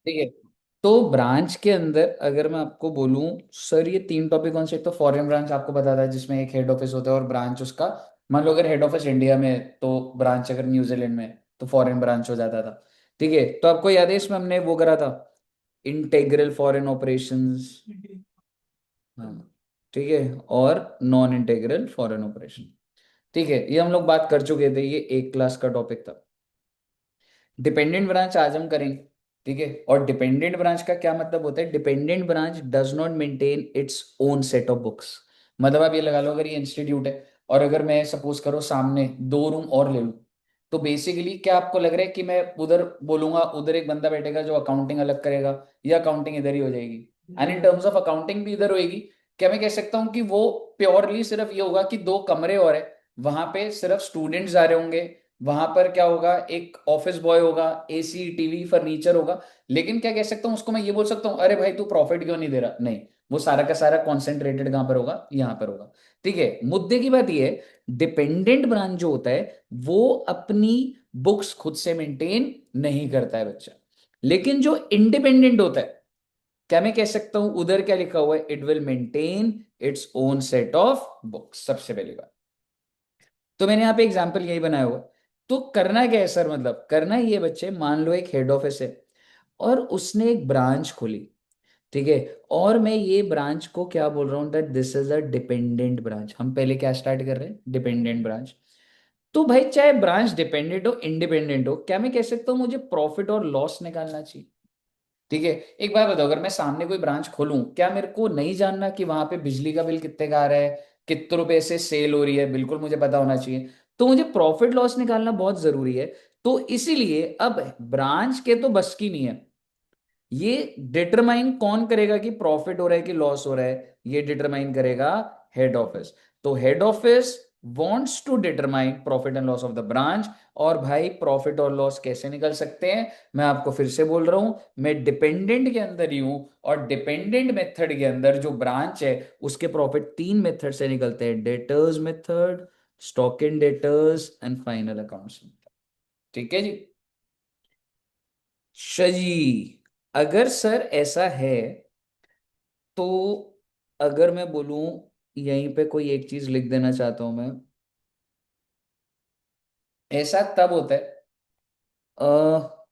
ठीक है। तो ब्रांच के अंदर अगर मैं आपको बोलूं, सर ये तीन टॉपिक कौन से, एक तो फॉरेन ब्रांच आपको पता था जिसमें एक हेड ऑफिस होता है और ब्रांच उसका, मान लो अगर हेड ऑफिस इंडिया में है तो ब्रांच अगर न्यूजीलैंड में है तो फॉरेन ब्रांच हो जाता था। ठीक है, तो आपको याद है इसमें हमने वो करा था, इंटेग्रल फॉरेन ऑपरेशंस। हाँ, ठीक है, और नॉन इंटेग्रल फॉरेन ऑपरेशन। ठीक है, ये हम लोग बात कर चुके थे, ये एक क्लास का टॉपिक था। डिपेंडेंट ब्रांच आज हम करेंगे। ठीक है, और डिपेंडेंट ब्रांच का क्या मतलब होता है, dependent branch does not maintain its own set of books. मतलब आप ये लगा लो, अगर ये इंस्टीट्यूट है और अगर मैं सपोज करो सामने दो रूम और ले लूं, तो बेसिकली क्या आपको लग रहा है कि मैं उधर बोलूंगा उधर एक बंदा बैठेगा जो अकाउंटिंग अलग करेगा, या अकाउंटिंग इधर ही हो जाएगी, and in terms of accounting भी इधर होएगी। क्या मैं कह सकता हूँ कि वो प्योरली सिर्फ ये होगा कि दो कमरे और है, वहां पे सिर्फ स्टूडेंट्स आ रहे होंगे, वहां पर क्या होगा, एक ऑफिस बॉय होगा, एसी टीवी फर्नीचर होगा। लेकिन क्या कह सकता हूँ उसको, मैं ये बोल सकता हूँ अरे भाई तू प्रॉफिट क्यों नहीं दे रहा, नहीं, वो सारा का सारा कॉन्सेंट्रेटेड कहां पर होगा, यहाँ पर होगा। ठीक है, मुद्दे की बात ये है, डिपेंडेंट ब्रांच जो होता है वो अपनी बुक्स खुद से मेंटेन नहीं करता है बच्चा। लेकिन जो इंडिपेंडेंट होता है, क्या मैं कह सकता हूं उधर क्या लिखा हुआ है, it will maintain its own set of books, सबसे पहली बात। तो मैंने यहाँ पे एग्जाम्पल यही बनाया हुआ है। तो करना क्या है सर, मतलब करना ये बच्चे, मान लो एक हेड ऑफिस है और उसने एक ब्रांच खोली। ठीक है, और मैं ये ब्रांच को क्या बोल रहा हूँ, that this is a dependent branch. हम पहले क्या स्टार्ट कर रहे हैं, डिपेंडेंट ब्रांच। तो भाई चाहे ब्रांच डिपेंडेंट हो इंडिपेंडेंट हो, क्या मैं कह सकता हूँ मुझे प्रॉफिट और लॉस निकालना चाहिए। ठीक है, एक बात बताओ, अगर मैं सामने कोई ब्रांच खोलूं, क्या मेरे को नहीं जानना कि वहां पे बिजली का बिल कितने का आ रहा है, कितने रुपए से सेल हो रही है, बिल्कुल मुझे पता होना चाहिए। तो मुझे प्रॉफिट लॉस निकालना बहुत जरूरी है। तो इसीलिए अब ब्रांच के तो बस की नहीं है, ये डिटरमाइन कौन करेगा कि प्रॉफिट हो रहा है कि लॉस हो रहा है, ये डिटरमाइन करेगा हेड ऑफिस। तो head office wants to determine profit and loss of the branch. और भाई प्रॉफिट और लॉस कैसे निकल सकते हैं, मैं आपको फिर से बोल रहा हूं, मैं डिपेंडेंट के अंदर ही हूं, और डिपेंडेंट मेथड के अंदर जो ब्रांच है उसके प्रॉफिट तीन मेथड से निकलते हैं, debtors method, stock in debtors and final accounts. ठीक है जी। जी, अगर सर ऐसा है तो अगर मैं बोलूं, यहीं पे कोई एक चीज लिख देना चाहता हूं मैं, ऐसा तब होता है, अ,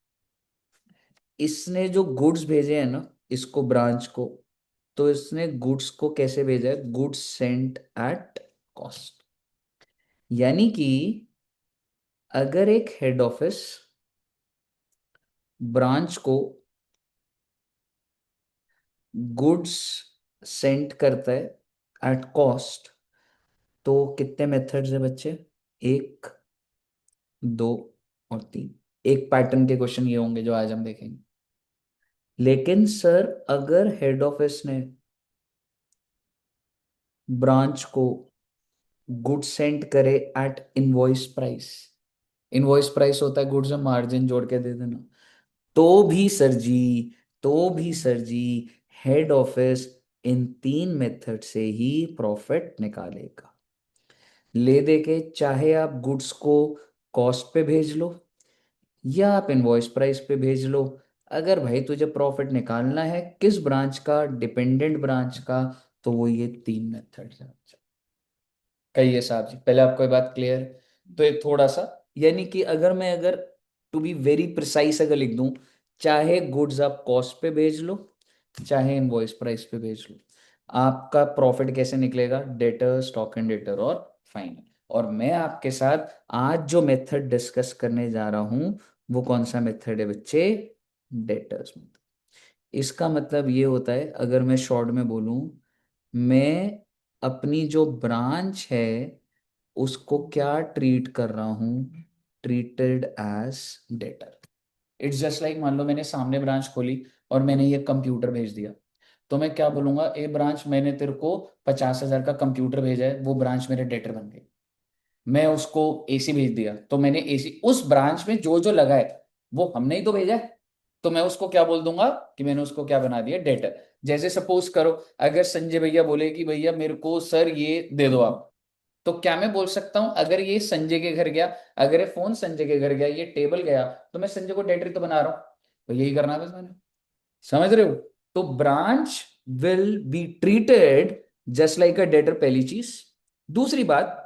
इसने जो गुड्स भेजे हैं ना, इसको ब्रांच को, तो इसने गुड्स को कैसे भेजा है, गुड्स सेंट एट कॉस्ट। यानी कि अगर एक हेड ऑफिस ब्रांच को गुड्स सेंड करता है एट कॉस्ट, तो कितने मेथड्स है बच्चे, एक, दो और तीन। एक पैटर्न के क्वेश्चन ये होंगे जो आज हम देखेंगे। लेकिन सर अगर हेड ऑफिस ने ब्रांच को गुड्स सेंड करे at invoice price, invoice price होता है गुड्स में मार्जिन जोड़ के दे देना, तो भी सर जी, तो भी सर जी, हेड ऑफिस इन तीन मेथड से ही प्रॉफिट निकालेगा। ले दे के, चाहे आप गुड्स को कॉस्ट पे भेज लो या आप इनवॉइस प्राइस पे भेज लो, अगर भाई तुझे प्रॉफिट निकालना है किस ब्रांच का, डिपेंडेंट ब्रांच का, तो वो ये तीन मेथड है। कहिए साहब जी, पहले आपको ये बात क्लियर, तो ये थोड़ा सा, यानी कि अगर टू बी वेरी प्रिसाइज अगर लिख दूं, चाहे गुड्स आप कॉस्ट पे भेज लो चाहे इनवॉइस प्राइस पे भेज लो, आपका प्रॉफिट कैसे निकलेगा, डेटर, स्टॉक एंड डेटर और फाइनल। और मैं आपके साथ आज जो मेथड डिस्कस करने जा रहा हूं वो कौन सा मेथड है बच्चे, डेटर्स मेथड। इसका मतलब ये होता है, अगर मैं शॉर्ट में बोलूं, मैं अपनी जो ब्रांच है उसको क्या ट्रीट कर रहा हूं, treated as debtor. It's just like, मान लो मैंने सामने ब्रांच खोली और मैंने ये कंप्यूटर भेज दिया, तो मैं क्या बोलूंगा, ए ब्रांच मैंने तेरे को 50,000 का कंप्यूटर भेजा है, वो ब्रांच मेरे डेटर बन गई। मैं उसको एसी भेज दिया, तो मैंने एसी उस ब्रांच में जो जो लगा है वो हमने ही तो भेजा है, तो मैं उसको क्या बोल दूंगा कि मैंने उसको क्या बना दिया, डेटर। जैसे सपोज करो, अगर संजय भैया बोले कि भैया मेरे को सर ये दे दो आप, तो क्या मैं बोल सकता हूं, अगर ये संजय के घर गया, अगर ये फोन संजय के घर गया, ये टेबल गया, तो मैं संजय को डेटर तो बना रहा हूं। तो यही करना है बस मैंने। समझ रहे हो? तो branch will be treated just like a debtor, पहली चीज। दूसरी बात,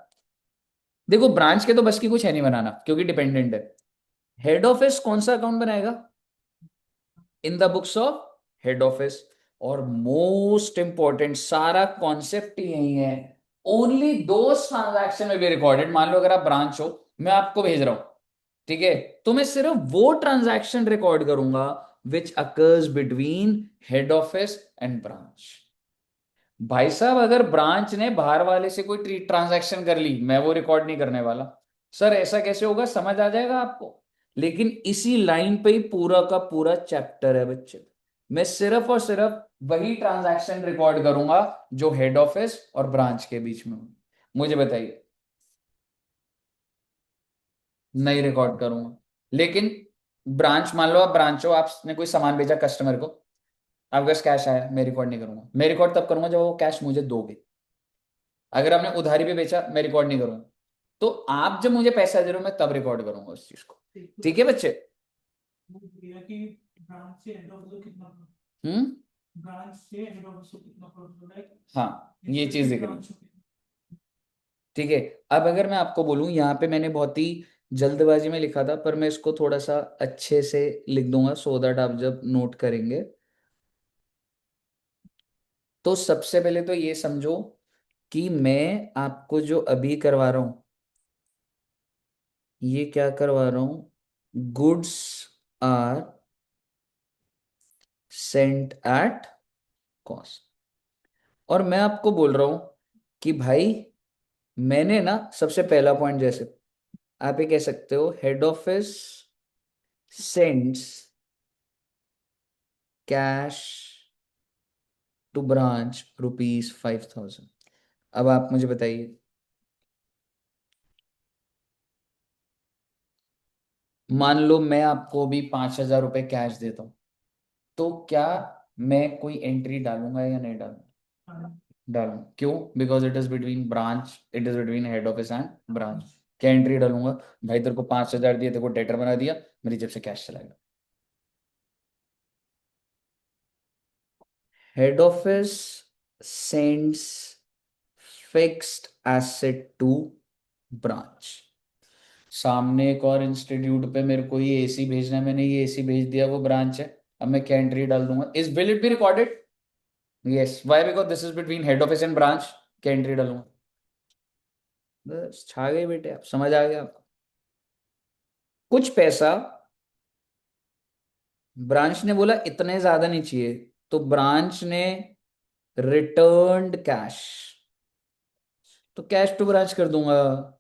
देखो ब्रांच के तो बस की कुछ है नहीं बनाना, क्योंकि डिपेंडेंट है। हेड ऑफिस कौन सा अकाउंट बनाएगा? In the books of head office. और मोस्ट इंपॉर्टेंट, सारा कॉन्सेप्ट ही यही है, ओनली दोस ट्रांजैक्शन में बी रिकॉर्डेड। मान लो अगर आप ब्रांच हो, मैं आपको भेज रहा हूं, ठीक है, तो मैं सिर्फ वो ट्रांजैक्शन रिकॉर्ड करूंगा which occurs between head office and branch. भाई साहब, अगर ब्रांच ने बाहर वाले से कोई ट्रांजैक्शन कर ली, मैं वो रिकॉर्ड नहीं करने वाला। सर ऐसा कैसे होगा, समझ आ जाएगा आपको। लेकिन इसी लाइन पे ही पूरा का पूरा चैप्टर है बच्चे। मैं सिर्फ और सिर्फ वही ट्रांजैक्शन रिकॉर्ड करूंगा जो हेड ऑफिस और ब्रांच के बीच में हो। मुझे बताइए। नहीं रिकॉर्ड करूंगा। लेकिन ब्रांच, मान लो आप ब्रांच हो, आपने कोई सामान भेजा कस्टमर को, आपके पास कैश आया, मैं रिकॉर्ड नहीं करूंगा। मैं रिकॉर्ड तब करूंगा जब वो कैश मुझे दोगे। अगर आपने उधारी पे बेचा, मैं रिकॉर्ड नहीं करूंगा। तो आप जब मुझे पैसा दे रहे हो, मैं तब रिकॉर्ड करूंगा उस चीज को। ठीक है बच्चे? हम्म। हाँ, ये चीज दिख रही है। ठीक है। अब अगर मैं आपको बोलूं, यहाँ पे मैंने बहुत ही जल्दबाजी में लिखा था, पर मैं इसको थोड़ा सा अच्छे से लिख दूंगा सो दैट आप जब नोट करेंगे, तो सबसे पहले तो ये समझो कि मैं आपको जो अभी करवा रहा हूं, ये क्या करवा रहा हूं, goods are sent at cost. और मैं आपको बोल रहा हूं कि भाई, मैंने ना सबसे पहला पॉइंट, जैसे आप ये कह सकते हो, head office sends cash to branch ₹5,000। अब आप मुझे बताइए, मान लो मैं आपको भी ₹5,000 कैश देता हूँ, तो क्या मैं कोई एंट्री डालूंगा या नहीं डालूंगा? डालूंगा। क्यों? Because it is between branch, it is between head office and branch. क्या एंट्री डालूंगा? भाई तेरे को 5,000 दिए, तेरे को डेटर बना दिया, मेरी जेब से कैश चला गया। Head office sends fixed asset to branch. सामने एक और इंस्टीट्यूट पे मेरे को ये एसी भेजना है, मैंने ये एसी भेज दिया, वो ब्रांच है। अब मैं क्या एंट्री डाल दूंगा? Is will it be recorded? Yes. Why? Because this is between head office and branch. क्या एंट्री डालूंगा? बस छा गए बेटे, आप समझ आ गया आपको। कुछ पैसा ब्रांच ने बोला इतने ज्यादा नहीं चाहिए, तो ब्रांच ने रिटर्न्ड कैश, तो कैश टू ब्रांच कर दूंगा।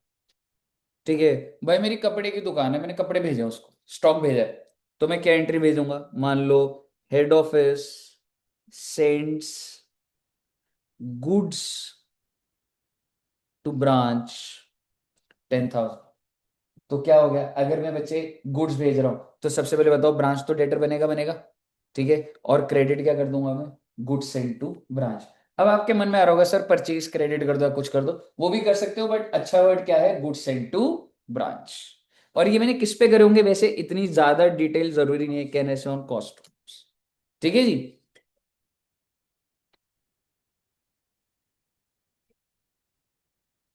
ठीक है। भाई मेरी कपड़े की दुकान है, मैंने कपड़े भेजे उसको, स्टॉक भेजा है, तो मैं क्या एंट्री भेजूंगा? मान लो head office sends goods to branch 10,000। तो क्या हो गया, अगर मैं बच्चे गुड्स भेज रहा हूं, तो सबसे पहले बताओ, ब्रांच तो डेटर बनेगा बनेगा। ठीक है। और क्रेडिट क्या कर दूंगा मैं? Goods send to branch. अब आपके मन में आ रहा होगा, सर परचेज क्रेडिट कर दो, कुछ कर दो, वो भी कर सकते हो, बट अच्छा वर्ड क्या है? Goods send to branch. और ये मैंने किस पे करे होंगे वैसे, इतनी ज्यादा डिटेल जरूरी नहीं है कहने से ऑन कॉस्ट। ठीक है जी।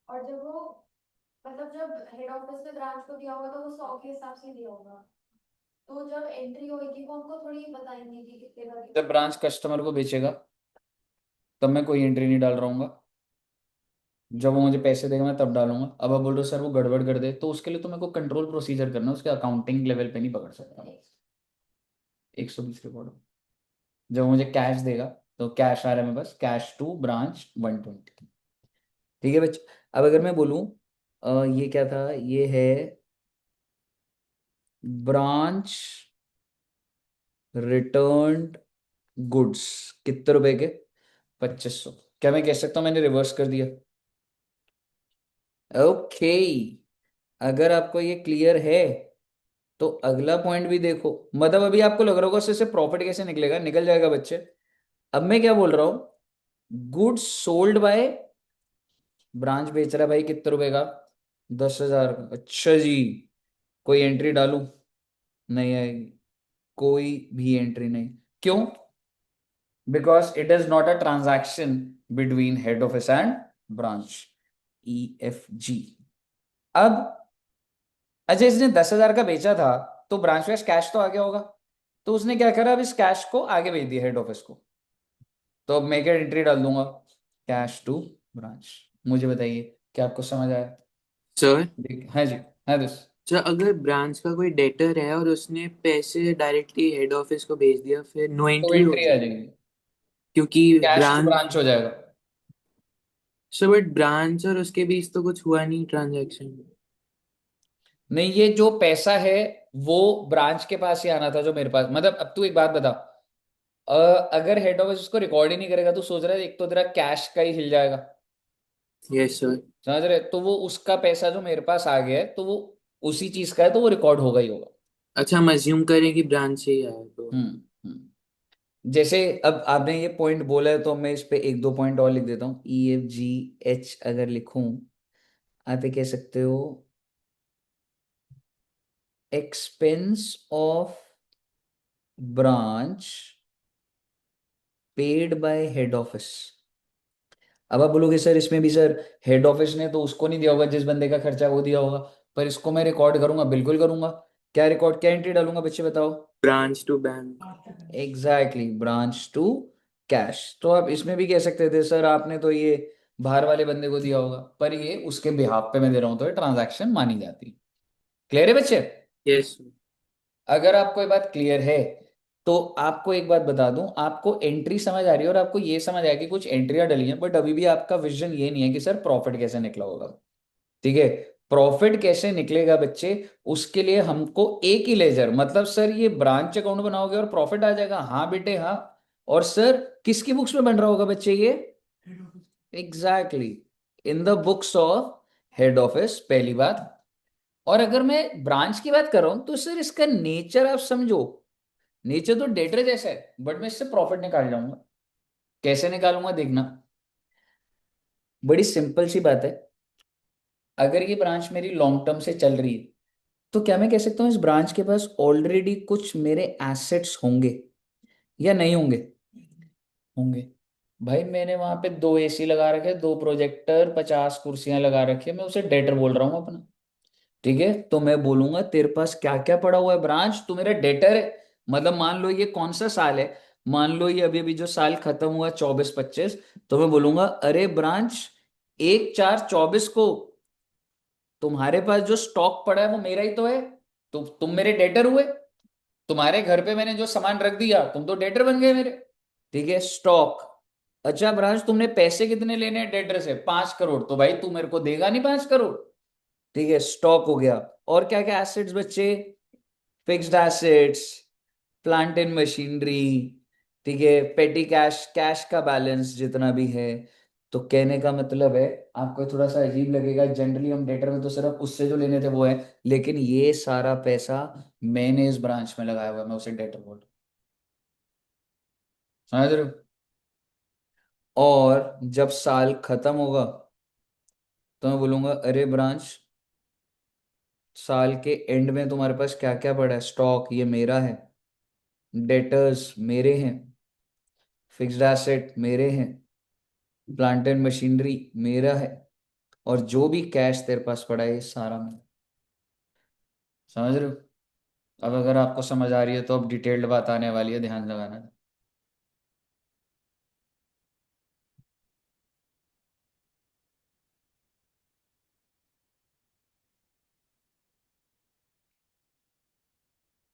और जब वो मतलब जब हेड ऑफिस ने ब्रांच को दिया होगा तो वो 100 के हिसाब से दिया होगा। तो जब एंट्री होगी वो हमको थोड़ी बताएंगे कि कितने का जब दिया। ब्रांच कस्टमर को बेचेगा, तब मैं कोई एंट्री नहीं डाल रहा हूँ। जब वो मुझे पैसे देगा, मैं तब डालूंगा। अब आप बोल रहे हो सर वो गड़बड़ कर दे, तो उसके लिए तो मेरे को कंट्रोल प्रोसीजर करना है, उसके अकाउंटिंग लेवल पे नहीं पकड़ सकता। 120 रिकॉर्ड। जब वो मुझे कैश देगा, तो कैश आ रहा है, मैं बस कैश टू ब्रांच 120। ठीक है बच्चे। अब अगर मैं बोलूँ, ये क्या था, ये है ब्रांच रिटर्न्ड गुड्स, कितने रुपए के? 2,500। क्या मैं कह सकता हूँ मैंने रिवर्स कर दिया? ओके। अगर आपको ये क्लियर है, तो अगला पॉइंट भी देखो। मतलब अभी आपको लग रहा होगा इससे प्रॉफिट कैसे निकलेगा, निकल जाएगा बच्चे। अब मैं क्या बोल रहा हूं, गुड्स सोल्ड बाय ब्रांच बेच रहा है भाई कितने रुपए का? 10,000 का। अच्छा जी। कोई एंट्री डालूं? नहीं आएगी, कोई भी एंट्री नहीं। क्यों? Because it is not a transaction between head office and branch. EFG। अब अजय इसने 10,000 का बेचा था, तो ब्रांच में कैश तो आ गया होगा, तो उसने क्या करा, अब इस कैश को आगे भेज दिया हेड ऑफिस को। तो अब मैं क्या एंट्री डाल दूंगा, कैश टू ब्रांच। मुझे बताइए, क्या आपको समझ आया? सर, हाँ जी। हाँ दिस। सर अगर ब्रांच का कोई डेटर है और उसने पैसे डायरेक्टली हेड ऑफिस को भेज दिया, फिर नो तो एंट्री एंट्री आ होगी, जाएगी, क्योंकि कैश टू ब्रांच। ब्रांच हो जाएगा। सर बट ब्रांच और उसके बीच तो कुछ हुआ नहीं ट्रांजैक्शन। नहीं, ये जो पैसा है वो ब्रांच के पास ही आना था जो मेरे पास। मतलब अब तू एक बात बता, अ, अगर हेड ऑफिस उसको रिकॉर्ड ही नहीं करेगा, तो सोच रहा है एक तो तेरा कैश का ही हिल जाएगा। Yes sir. समझ रहे? तो वो उसका पैसा जो मेरे पास आ गया है, तो वो उसी चीज का है, तो वो रिकॉर्ड होगा ही होगा। अच्छा, हम अज्यूम करें कि ब्रांच से ही आया तो। हम्म। जैसे अब आपने ये पॉइंट बोला है, तो मैं इस पे एक दो पॉइंट और लिख देता हूँ। EFGH अगर लिखूं, आप ये कह सकते हो, expense of branch paid by head office. अब आप बोलोगे सर इसमें भी सर हेड ऑफिस ने तो उसको नहीं दिया होगा, जिस बंदे का खर्चा है वो दिया होगा। पर इसको मैं रिकॉर्ड करूंगा, बिल्कुल करूंगा। क्या रिकॉर्ड, क्या एंट्री डालूंगा बच्चे बताओ? Branch to bank. Exactly, branch to cash. तो आप इसमें भी कह सकते थे सर आपने तो ये बाहर वाले बंदे को दिया होगा, पर ये उसके बिहाफ पे मैं दे रहा हूं, तो ये ट्रांजैक्शन मानी जाती। क्लियर है बच्चे? यस। अगर आपको ये बात क्लियर है, तो आपको एक बात बता दूं, आपको एंट्री समझ आ रही है और आपको ये समझ आया कि कुछ एंट्रियां डली हैं, बट अभी भी आपका विजन ये नहीं है कि सर प्रॉफिट कैसे निकला होगा। ठीक है? प्रॉफिट कैसे निकलेगा बच्चे, उसके लिए हमको एक ही लेजर, मतलब सर ये ब्रांच अकाउंट बनाओगे और प्रॉफिट आ जाएगा, हाँ बेटे हाँ। और सर किसकी बुक्स में बन रहा होगा बच्चे ये? Exactly, in the books of head office, पहली बात। और अगर मैं ब्रांच की बात कर रहा हूं, तो सर इसका नेचर आप समझो। नेचर तो डेटर जैसा है, बट मैं इससे प्रॉफिट निकाल जाऊंगा। कैसे निकालूंगा देखना, बड़ी सिंपल सी बात है। अगर ये ब्रांच मेरी लॉन्ग टर्म से चल रही है, तो क्या मैं कह सकता हूँ इस ब्रांच के पास ऑलरेडी कुछ मेरे एसेट्स होंगे या नहीं होंगे? होंगे। भाई मैंने वहां पे 2 AC लगा रखे, 2 प्रोजेक्टर, 50 कुर्सियां लगा रखी है, मैं उसे डेटर बोल रहा हूँ अपना। ठीक है? तो मैं बोलूंगा तेरे पास क्या क्या पड़ा हुआ है ब्रांच, तू मेरा डेटर है। मतलब मान लो ये कौन सा साल है, मान लो ये अभी अभी जो साल खत्म हुआ 24-25, तो मैं बोलूंगा अरे ब्रांच, 1/4/24 को तुम्हारे पास जो स्टॉक पड़ा है वो मेरा ही तो है। तो तुम मेरे डेटर हुए। तुम्हारे घर पे मैंने जो सामान रख दिया, तुम तो डेटर बन गए मेरे। ठीक है? स्टॉक। अच्छा ब्रांच, तुमने पैसे कितने लेने हैं डेटर से? 5 करोड़। तो भाई तू मेरे को देगा नहीं 5 करोड़। ठीक है? स्टॉक हो गया। और क्या क्या एसेट्स बच्चे? Fixed assets, plant and machinery. ठीक है? पेटी कैश, कैश का बैलेंस जितना भी है। तो कहने का मतलब है, आपको थोड़ा सा अजीब लगेगा, जनरली हम डेटर में तो सिर्फ उससे जो लेने थे वो है, लेकिन ये सारा पैसा मैंने इस ब्रांच में लगाया हुआ है, मैं उसे डेटर बोल रहा हूँ। समझ रहे हो? और जब साल खत्म होगा, तो मैं बोलूंगा अरे ब्रांच, साल के एंड में तुम्हारे पास क्या क्या पड़ा है? स्टॉक ये मेरा है, डेटर्स मेरे हैं, फिक्स्ड एसेट मेरे हैं, प्लांट एंड मशीनरी मेरा है, और जो भी कैश तेरे पास पड़ा है ये सारा मेरा। समझ रहे हो? अब अगर आपको समझ आ रही है, तो अब डिटेल्ड बात आने वाली है, ध्यान लगाना।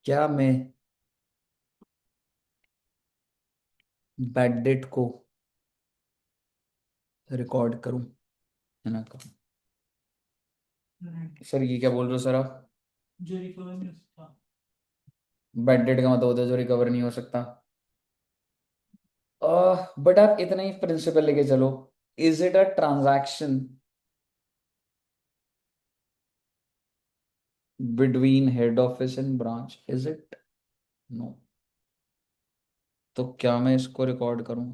क्या मैं बैड डेट को रिकॉर्ड करूं, है ना? करूं? सर ये क्या बोल रहे हो सर आप? बैड डेट का मतलब होता है जो रिकवर नहीं हो सकता। बट आप इतना ही प्रिंसिपल लेके चलो, is it a transaction between head office and branch? Is it? No. तो क्या मैं इसको रिकॉर्ड करूं?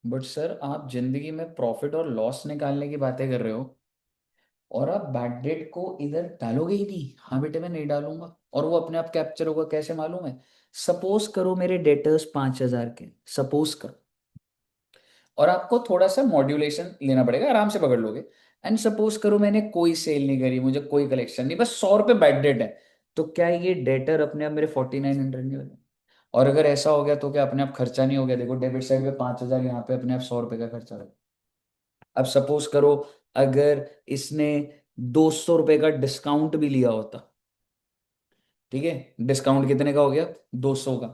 बट सर आप जिंदगी में प्रॉफिट और लॉस निकालने की बातें कर रहे हो, और आप बैड डेट को इधर डालोगे ही नहीं, हाँ बेटे मैं नहीं डालूंगा, और वो अपने आप कैप्चर होगा, कैसे मालूम है? सपोज करो मेरे डेटर्स 5,000 के, सपोज करो, और आपको थोड़ा सा मॉड्यूलेशन लेना पड़ेगा, आराम से पकड़ लोगे। एंड सपोज करो मैंने कोई सेल नहीं करी, मुझे कोई कलेक्शन नहीं, बस 100 रुपये बैड डेट है, तो क्या ये डेटर अपने आप मेरे 4900 नहीं हो जाए? और अगर ऐसा हो गया तो क्या अपने आप खर्चा नहीं हो गया? देखो डेबिट साइड पे 5,000, यहाँ पे अपने आप 100 रुपये का खर्चा हो गया। अब सपोज करो अगर इसने 200 रुपये का डिस्काउंट भी लिया होता, ठीक है, डिस्काउंट कितने का हो गया? 200 का।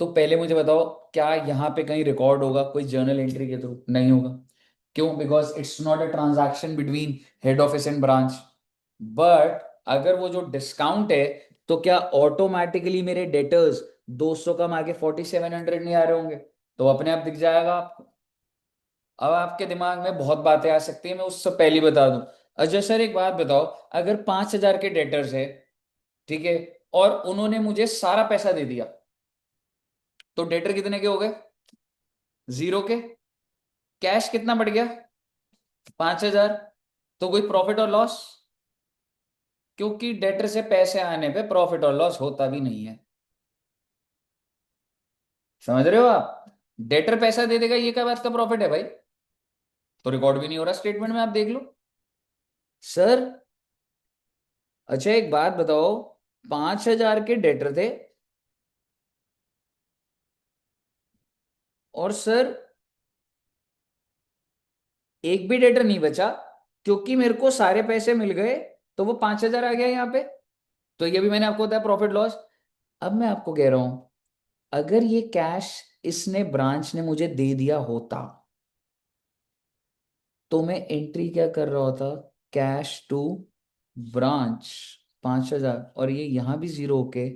तो पहले मुझे बताओ, क्या यहाँ पे कहीं रिकॉर्ड होगा कोई जर्नल एंट्री के थ्रू? नहीं होगा। क्यों? Because it's not a transaction between head office and branch. But अगर वो जो डिस्काउंट है, तो क्या ऑटोमेटिकली मेरे डेटर्स 200 कम आके 4700 नहीं आ रहे होंगे? तो अपने आप दिख जाएगा आपको। अब आपके दिमाग में बहुत बातें आ सकती है, मैं उससे पहले ही बता दूं। अजय सर एक बात बताओ, अगर 5,000 के डेटर्स है, ठीक है, और उन्होंने मुझे सारा पैसा दे दिया, तो डेटर कितने के हो गए? 0 के। कैश कितना बढ़ गया? 5,000। तो कोई प्रॉफिट और लॉस? क्योंकि डेटर से पैसे आने पे प्रॉफिट और लॉस होता भी नहीं है। समझ रहे हो आप? डेटर पैसा दे देगा, ये क्या बात का प्रॉफिट है भाई? तो रिकॉर्ड भी नहीं हो रहा स्टेटमेंट में, आप देख लो सर। अच्छा एक बात बताओ, 5,000 के डेटर थे, और सर एक भी डेटर नहीं बचा, क्योंकि मेरे को सारे पैसे मिल गए, तो वो 5,000 आ गया यहाँ पे। तो ये भी मैंने आपको बताया प्रॉफिट लॉस। अब मैं आपको कह रहा हूं, अगर ये कैश इसने ब्रांच ने मुझे दे दिया होता, तो मैं एंट्री क्या कर रहा होता? कैश टू ब्रांच 5,000, और ये यहां भी 0 होके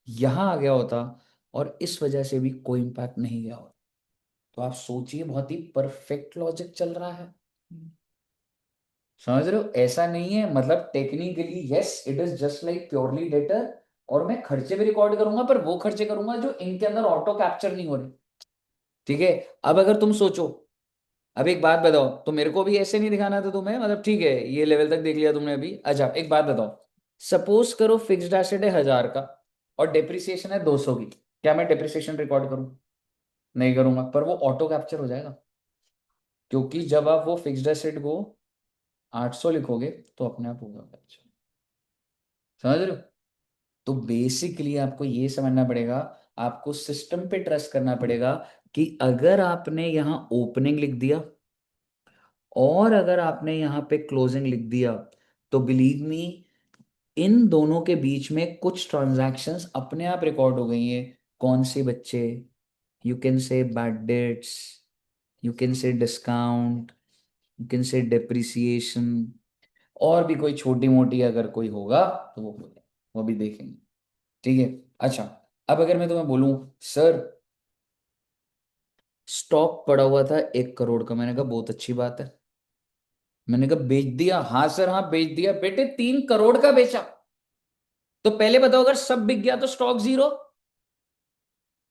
यहां आ गया होता, और इस वजह से भी कोई इंपैक्ट नहीं गया होता। तो आप सोचिए, बहुत ही परफेक्ट लॉजिक चल रहा है। समझ रहे हो? ऐसा नहीं है, मतलब technically yes it is just like purely letter, और मैं खर्चे भी रिकॉर्ड करूंगा, पर वो खर्चे करूंगा जो इनके अंदर ऑटो कैप्चर नहीं हो रहे। ठीक है। अब अगर तुम सोचो, अब एक बात बताओ, तो मेरे को भी ऐसे नहीं दिखाना था तुम्हें, मतलब ठीक है ये लेवल तक देख लिया तुमने अभी। अच्छा एक बात बताओ, सपोज करो फिक्स्ड एसेट है 1,000 का, और डेप्रिसिएशन है 200 की, क्या मैं डेप्रिसिएशन रिकॉर्ड करूं? नहीं करूंगा, पर वो ऑटो कैप्चर हो जाएगा, क्योंकि जब आप वो फिक्स्ड एसेट को 800 लिखोगे, तो अपने आप होगा कैप्चर। समझ रहे हो? तो बेसिकली आपको ये समझना पड़ेगा, आपको सिस्टम पे ट्रस्ट करना पड़ेगा, कि अगर आपने यहां ओपनिंग लिख दिया, और अगर आपने यहां पे क्लोजिंग लिख दिया, तो बिलीव मी, इन दोनों के बीच में कुछ ट्रांजैक्शंस अपने आप रिकॉर्ड हो गई हैं। कौन से बच्चे? You can say bad debts, you can say discount, you can say depreciation, और भी कोई छोटी मोटी अगर कोई होगा तो वो हो जाए, वो भी देखेंगे। ठीक है। अच्छा, अब अगर मैं तुम्हें बोलूं सर स्टॉक पड़ा हुआ था 1 करोड़ का, मैंने कहा बहुत अच्छी बात है, मैंने कहा बेच दिया? हाँ सर हाँ बेच दिया। बेटे 3 करोड़ का बेचा? तो पहले बताओ, अगर सब बिक गया तो स्टॉक 0,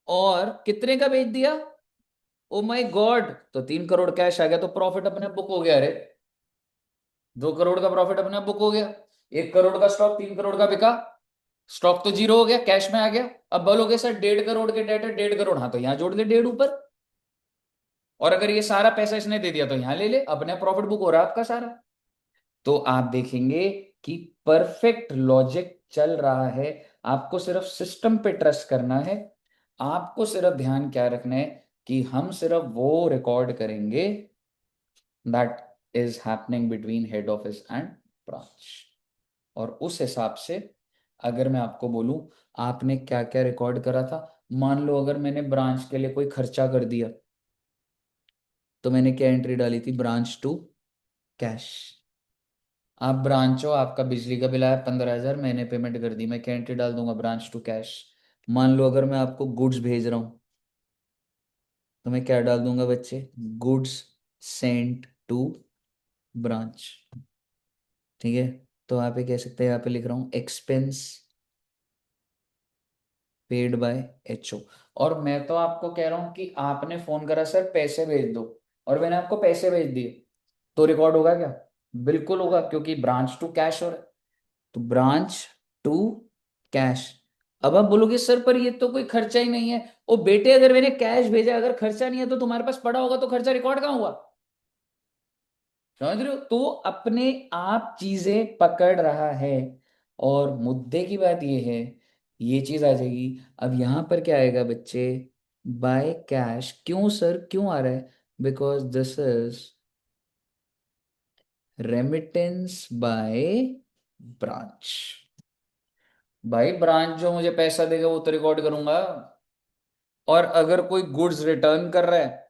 और कितने का बेच दिया? ओ माय गॉड, तो 3 करोड़ कैश आ गया, तो प्रॉफिट अपने बुक हो गया। अरे 2 करोड़ का प्रॉफिट अपने बुक हो गया। 1 करोड़ का स्टॉक 3 करोड़ का बिका, स्टॉक तो 0 हो गया, कैश में आ गया। अब बोलोगे सर 1.5 करोड़ के डेट है, 1.5 करोड़, हाँ तो यहां जोड़ दे 1.5 ऊपर, और अगर ये सारा पैसा इसने दे दिया तो यहां ले ले, अपने प्रॉफिट बुक हो रहा है आपका सारा। तो आप देखेंगे कि परफेक्ट लॉजिक चल रहा है। आपको सिर्फ सिस्टम पे ट्रस्ट करना है। आपको सिर्फ ध्यान क्या रखना है, कि हम सिर्फ वो रिकॉर्ड करेंगे that is happening between head office and branch. और उस हिसाब से अगर मैं आपको बोलूं, आपने क्या क्या रिकॉर्ड करा था, मान लो अगर मैंने ब्रांच के लिए कोई खर्चा कर दिया, तो मैंने क्या एंट्री डाली थी? Branch to cash. आप ब्रांच हो, आपका बिजली का बिल आया 15,000, मैंने पेमेंट कर दी, मैं क्या एंट्री डाल दूंगा? Branch to cash. मान लो अगर मैं आपको गुड्स भेज रहा हूँ, तो मैं क्या डाल दूंगा बच्चे? Goods sent to branch. ठीक है। तो आप ये कह सकते हैं, यहाँ पे लिख रहा हूँ एक्सपेंस पेड बाय एचओ। और मैं तो आपको कह रहा हूँ कि आपने फोन करा सर पैसे भेज दो, और मैंने आपको पैसे भेज दिए, तो रिकॉर्ड होगा क्या? बिल्कुल होगा, क्योंकि ब्रांच टू कैश हो रहा है। तो ब्रांच टू कैश। अब आप बोलोगे सर पर ये तो कोई खर्चा ही नहीं है। ओ बेटे, अगर मैंने कैश भेजा, अगर खर्चा नहीं है तो तुम्हारे पास पड़ा होगा तो खर्चा रिकॉर्ड कहाँ हुआ? समझ रहे हो? तो अपने आप चीजें पकड़ रहा है। और मुद्दे की बात ये है, ये चीज आ जाएगी। अब यहां पर क्या आएगा बच्चे? By cash. क्यों सर, क्यों आ रहा है? Because this is remittance by branch. भाई ब्रांच जो मुझे पैसा देगा वो तो रिकॉर्ड करूंगा। और अगर कोई गुड्स रिटर्न कर रहा है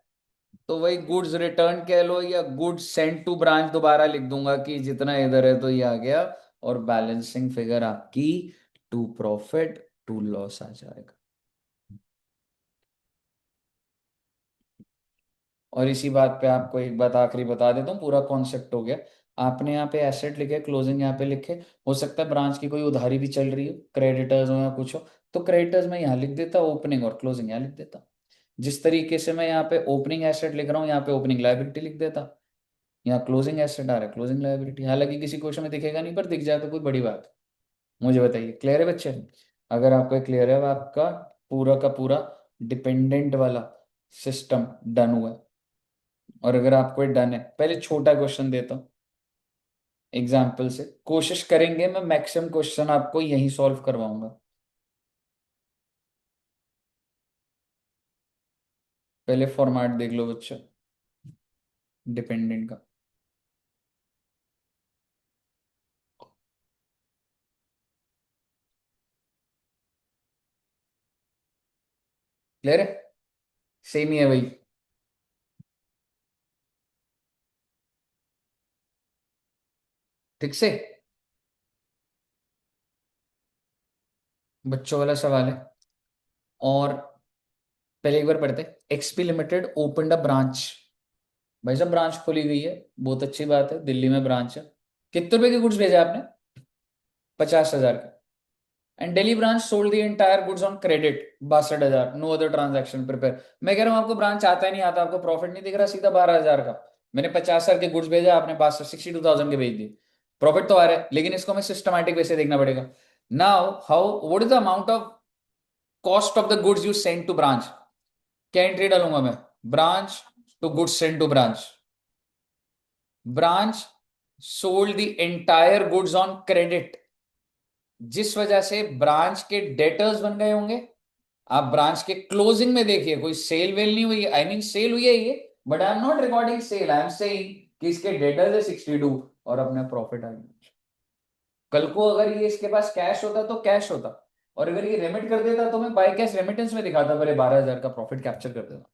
तो वही गुड्स रिटर्न कह लो या गुड्स सेंड टू ब्रांच दोबारा लिख दूंगा कि जितना इधर है तो ये आ गया। और बैलेंसिंग फिगर आपकी टू प्रॉफिट टू लॉस आ जाएगा। और इसी बात पे आपको एक बात आखिरी बता देता हूँ, पूरा कॉन्सेप्ट हो गया। आपने यहाँ पे एसेट लिखे, क्लोजिंग यहाँ पे लिखे। हो सकता है ब्रांच की कोई उधारी भी चल रही हो, क्रेडिटर्स हो या कुछ हो। तो क्रेडिटर्स में यहाँ लिख देता, ओपनिंग और क्लोजिंग यहाँ लिख देता। जिस तरीके से मैं यहाँ पे ओपनिंग एसेट लिख रहा हूँ, यहाँ पे ओपनिंग लायबिलिटी लिख देता। यहाँ क्लोजिंग एसेट आ रहा है, क्लोजिंग लायबिलिटी। हालांकि किसी क्वेश्चन में दिखेगा नहीं, पर दिख जाए तो कोई बड़ी बात है। मुझे बताइए, क्लियर है बच्चे? अगर आपको क्लियर है, अब आपका पूरा का पूरा डिपेंडेंट वाला सिस्टम डन हुआ है। और अगर आपको डन है, पहले छोटा क्वेश्चन देता हूँ एग्जाम्पल से। कोशिश करेंगे मैं मैक्सिमम क्वेश्चन आपको यही सॉल्व करवाऊंगा। पहले फॉर्मेट देख लो बच्चा, डिपेंडेंट का। क्लियर है? सेम ही है भाई। ठीक से बच्चों वाला सवाल है। और पहले एक बार पढ़ते। XP limited opened a branch. भाई साहब ब्रांच खोली गई है, बहुत अच्छी बात है, दिल्ली में ब्रांच है। कितने रुपए के गुड्स भेजा आपने? 50,000 का। And Delhi branch sold the entire goods on credit 62,000, no other transaction prepare. मैं कह रहा हूँ आपको ब्रांच आता ही नहीं आता, आपको प्रॉफिट नहीं दिख रहा, सीधा 12,000 का। मैंने 50,000 के गुड्स भेजा, आपने 62,000 के भेज दिए। प्रॉफिट तो आ रहा है, लेकिन इसको हमें सिस्टमैटिक वे से देखना पड़ेगा। Now how, what is the amount of cost of the goods you send to branch? क्या एंट्री डालूंगा मैं? Branch to goods send to branch. Branch sold the entire goods on credit, जिस वजह से branch के डेटर्स बन गए होंगे। आप ब्रांच के क्लोजिंग में देखिए, कोई सेल वेल नहीं हुई, आई मीन सेल हुई है ये, but I am not recording sale, I am saying कि इसके डेटर्स है 62 और अपना प्रॉफिट आ गया। कल को अगर ये इसके पास कैश होता तो कैश होता, और अगर ये रेमिट कर देता तो मैं बाय कैश रेमिटेंस में दिखाता, पहले 12,000 का प्रॉफिट कैप्चर कर देता।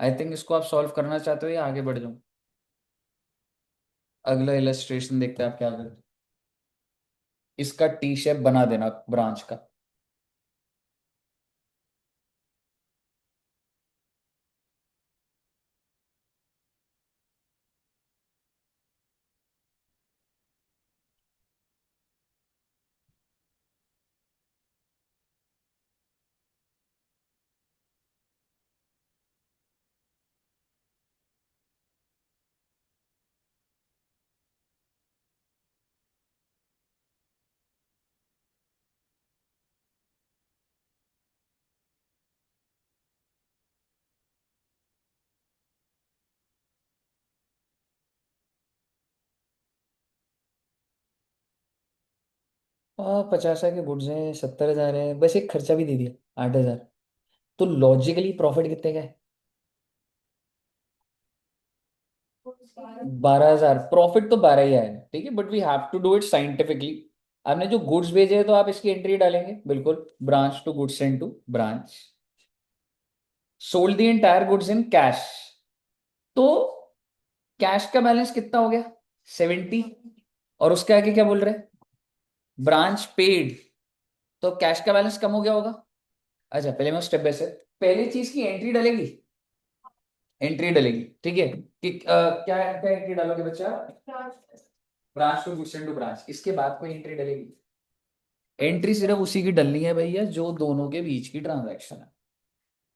आई थिंक इसको आप सॉल्व करना चाहते हो या आगे बढ़ जाऊं? अगला इलस्ट्रेशन देखते हैं आप क्या करते हो। इसका टी शेप बना देना ब्रांच का। और 50,000 के गुड्स हैं, 70,000 है, बस एक खर्चा भी दे दिया 8,000। तो लॉजिकली प्रॉफिट कितने का है? 12,000। प्रॉफिट तो 12 ही आएगा, ठीक है, but we have to do it scientifically. आपने जो गुड्स भेजे हैं तो आप इसकी एंट्री डालेंगे बिल्कुल, branch to goods send to branch. Sold the entire goods in cash. तो कैश का बैलेंस कितना हो गया? 70। और उसके आगे क्या बोल रहे हैं? Branch paid. तो कैश का बैलेंस कम हो गया होगा। अच्छा, पहले मैं स्टेप बाय स्टेप, पहली चीज की एंट्री डालेगी। एंट्री डालेगी, ठीक है, कि क्या क्या एंट्री डालोगे बच्चा? Branch to goods and to branch. इसके बाद कोई एंट्री डलेगी? एंट्री सिर्फ उसी की डलनी है भैया जो दोनों के बीच की ट्रांजैक्शन है।